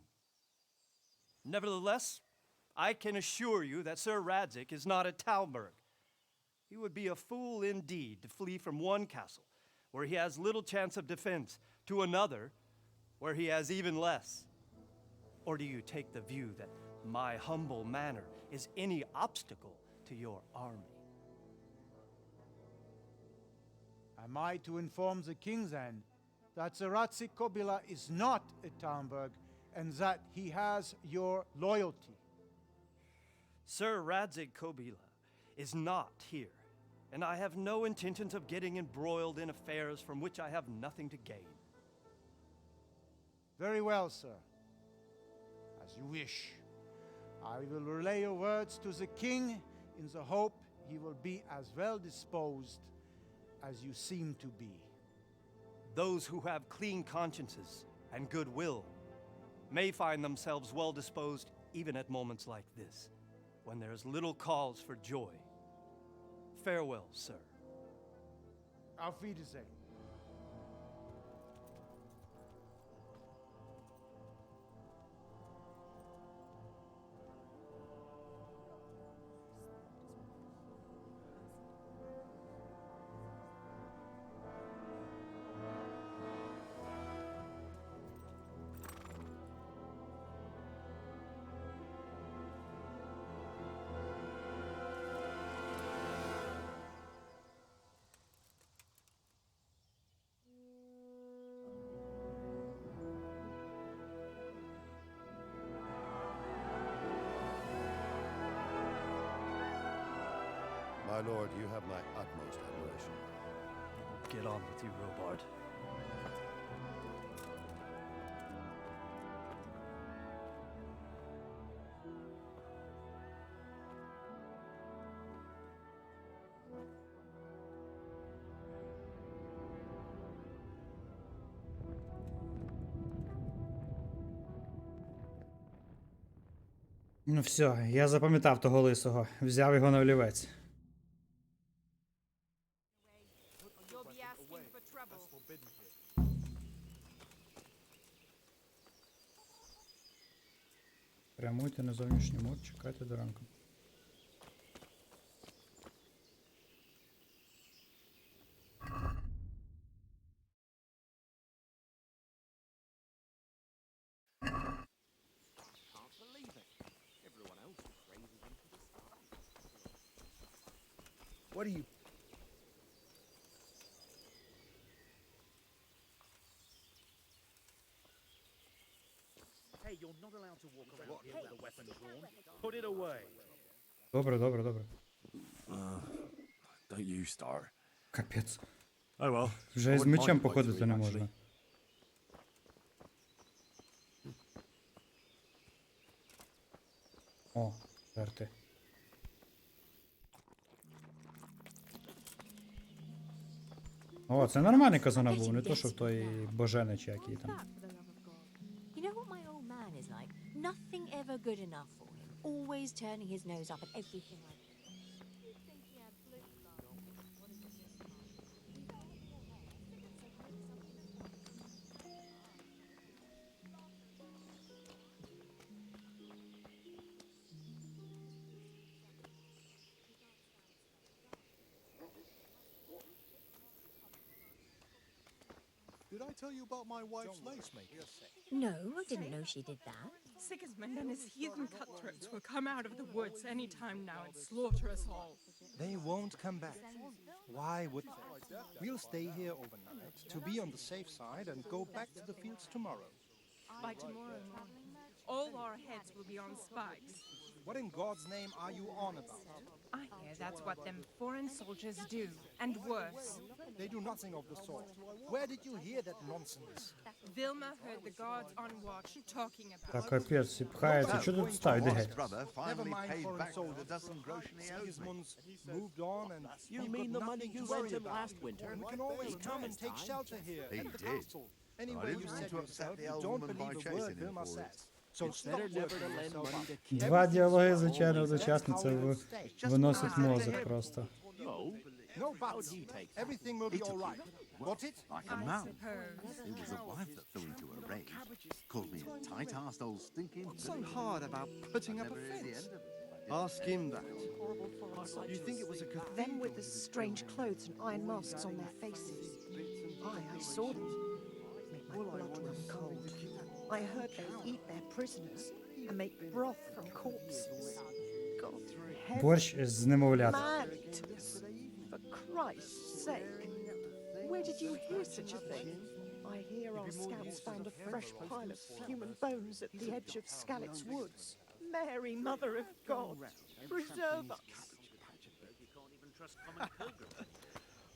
Nevertheless, I can assure you that Sir Radzik is not at Talmberg. He would be a fool indeed to flee from one castle where he has little chance of defense to another where he has even less. Or do you take the view that my humble manner is any obstacle to your army? Am I to inform the king then that the Ratsik Kobila is not at Talmberg and that he has your loyalty? Sir Radzik Kobila is not here, and I have no intentions of getting embroiled in affairs from which I have nothing to gain. Very well, sir. As you wish. I will relay your words to the king in the hope he will be as well disposed as you seem to be. Those who have clean consciences and goodwill may find themselves well disposed even at moments like this, when there is little cause for joy. Farewell, sir. Auf Wiedersehen. My lord, you have my utmost admiration. Get on with you, Robard. Ну все, я запам'ятав того лисого. Взяв його на олівець. Прямуйте на зовнішній мод, чекайте до ранку. What are you... Hey, you're not allowed to walk around here with a weapon drawn. Put it away. Добре, добре, добре. Don't you start. Капець. Oh well. Вже з мечем походити не можна. О, жерти. О, це нормальний казанок був, не то, що в той боженич який там. You know what my old man is like? Nothing ever good enough for him. Always turning his nose up at everything I do. Did I tell you about my wife's lace making? No, I didn't know she did that. Sigismund and his heathen cutthroats will come out of the woods any time now and slaughter us all. They won't come back. Why would... We'll stay here overnight to be on the safe side and go back to the fields tomorrow. By tomorrow morning, all our heads will be on spikes. What in God's name are you on about? I hear that's what them foreign soldiers do, and worse. They do nothing of the sort. Where did you hear that nonsense? Vilma heard the guards on watch talking about Так, капець, всі пхаються. Що тут ставить, геть? Never mind foreign soldiers. Sigismund's moved on and you mean the money you sent him last winter? We can always come and take shelter here at the castle. Anyway, you said yourself you don't believe a word Vilma says. So stop working yourself up. Два діалоги, звичайно, одночасно, це виносить мозок просто. No buts. Everything will be all right. Got it? Like a mouse. It was a wife that flew into a rage. Called me a tight-assed old stinking... What's so hard about putting up a fence? Ask him that. You think it was a cathedral? Them with the strange clothes and iron masks on their faces. I saw them. Made my blood run cold. I heard they eat their prisoners and make broth from corpses. God, Борщ з немовлят. man eaters. For Christ's sake. Where did you hear such a thing? I hear our scouts found a fresh pile of human bones at the edge of Scalit's woods. Mary, Mother of God, preserve us.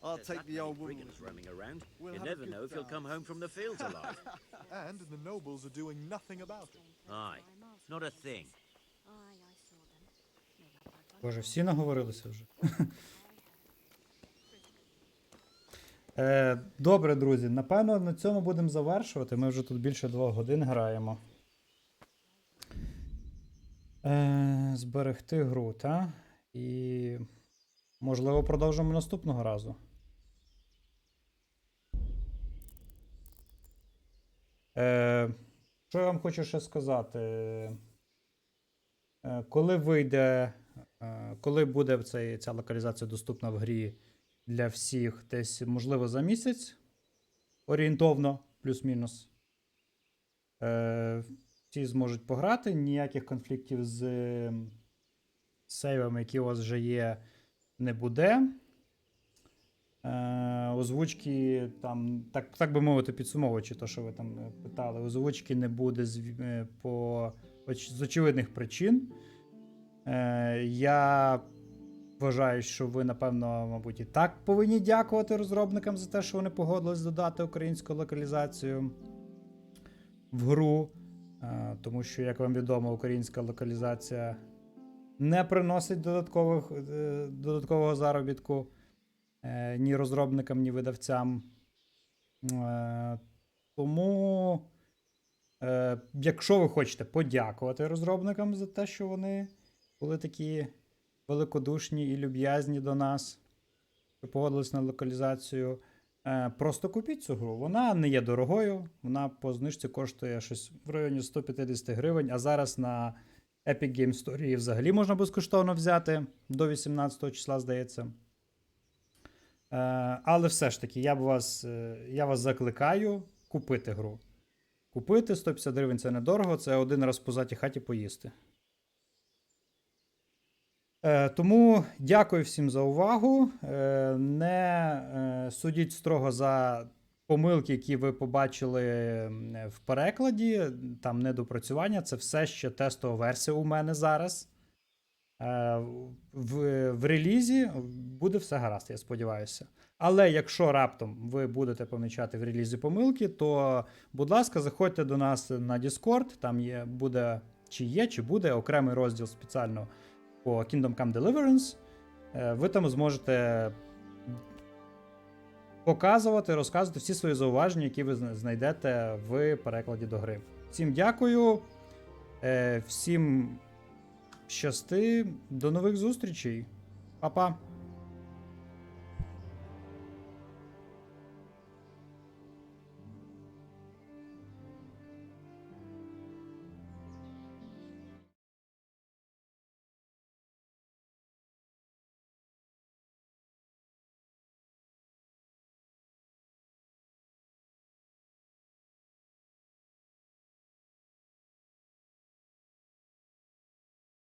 I'll take the old woman. running around. We'll You have a never good know if he'll time. come home from the fields alive. And the nobles are doing nothing about it. Aye, not a thing. Боже, всі наговорилися вже. Добре, друзі, напевно, на цьому будемо завершувати. Ми вже тут більше 2 годин граємо. Зберегти гру, та? І, можливо, продовжимо наступного разу. Що я вам хочу ще сказати? Коли вийде, коли буде ця локалізація доступна в грі для всіх, десь, можливо, за місяць, орієнтовно, плюс-мінус, всі зможуть пограти, ніяких конфліктів з сейвами, які у вас вже є, не буде. Озвучки, там, так би мовити, підсумовуючи те, що ви там питали, озвучки не буде з очевидних причин. Я вважаю, що ви, напевно, мабуть, і так повинні дякувати розробникам за те, що вони погодились додати українську локалізацію в гру. Тому що, як вам відомо, українська локалізація не приносить додаткового заробітку ні розробникам, ні видавцям. Тому, якщо ви хочете подякувати розробникам за те, що вони були такі великодушні і люб'язні до нас, що погодились на локалізацію, просто купіть цю гру. Вона не є дорогою, вона по знижці коштує щось в районі 150 гривень, а зараз на Epic Game Store її взагалі можна безкоштовно взяти до 18 числа, здається. Але все ж таки, я вас закликаю купити гру. Купити 150 гривень – це недорого, це один раз по затій хаті поїсти. Тому дякую всім за увагу. Не судіть строго за помилки, які ви побачили в перекладі, там недопрацювання. Це все ще тестова версія у мене зараз. В релізі буде все гаразд, я сподіваюся. Але якщо раптом ви будете помічати в релізі помилки, то, будь ласка, заходьте до нас на Discord, там чи буде окремий розділ спеціально по Kingdom Come Deliverance. Ви там зможете показувати, розказувати всі свої зауваження, які ви знайдете в перекладі до гри. Всім дякую, всім щасти, до нових зустрічей. Па-па!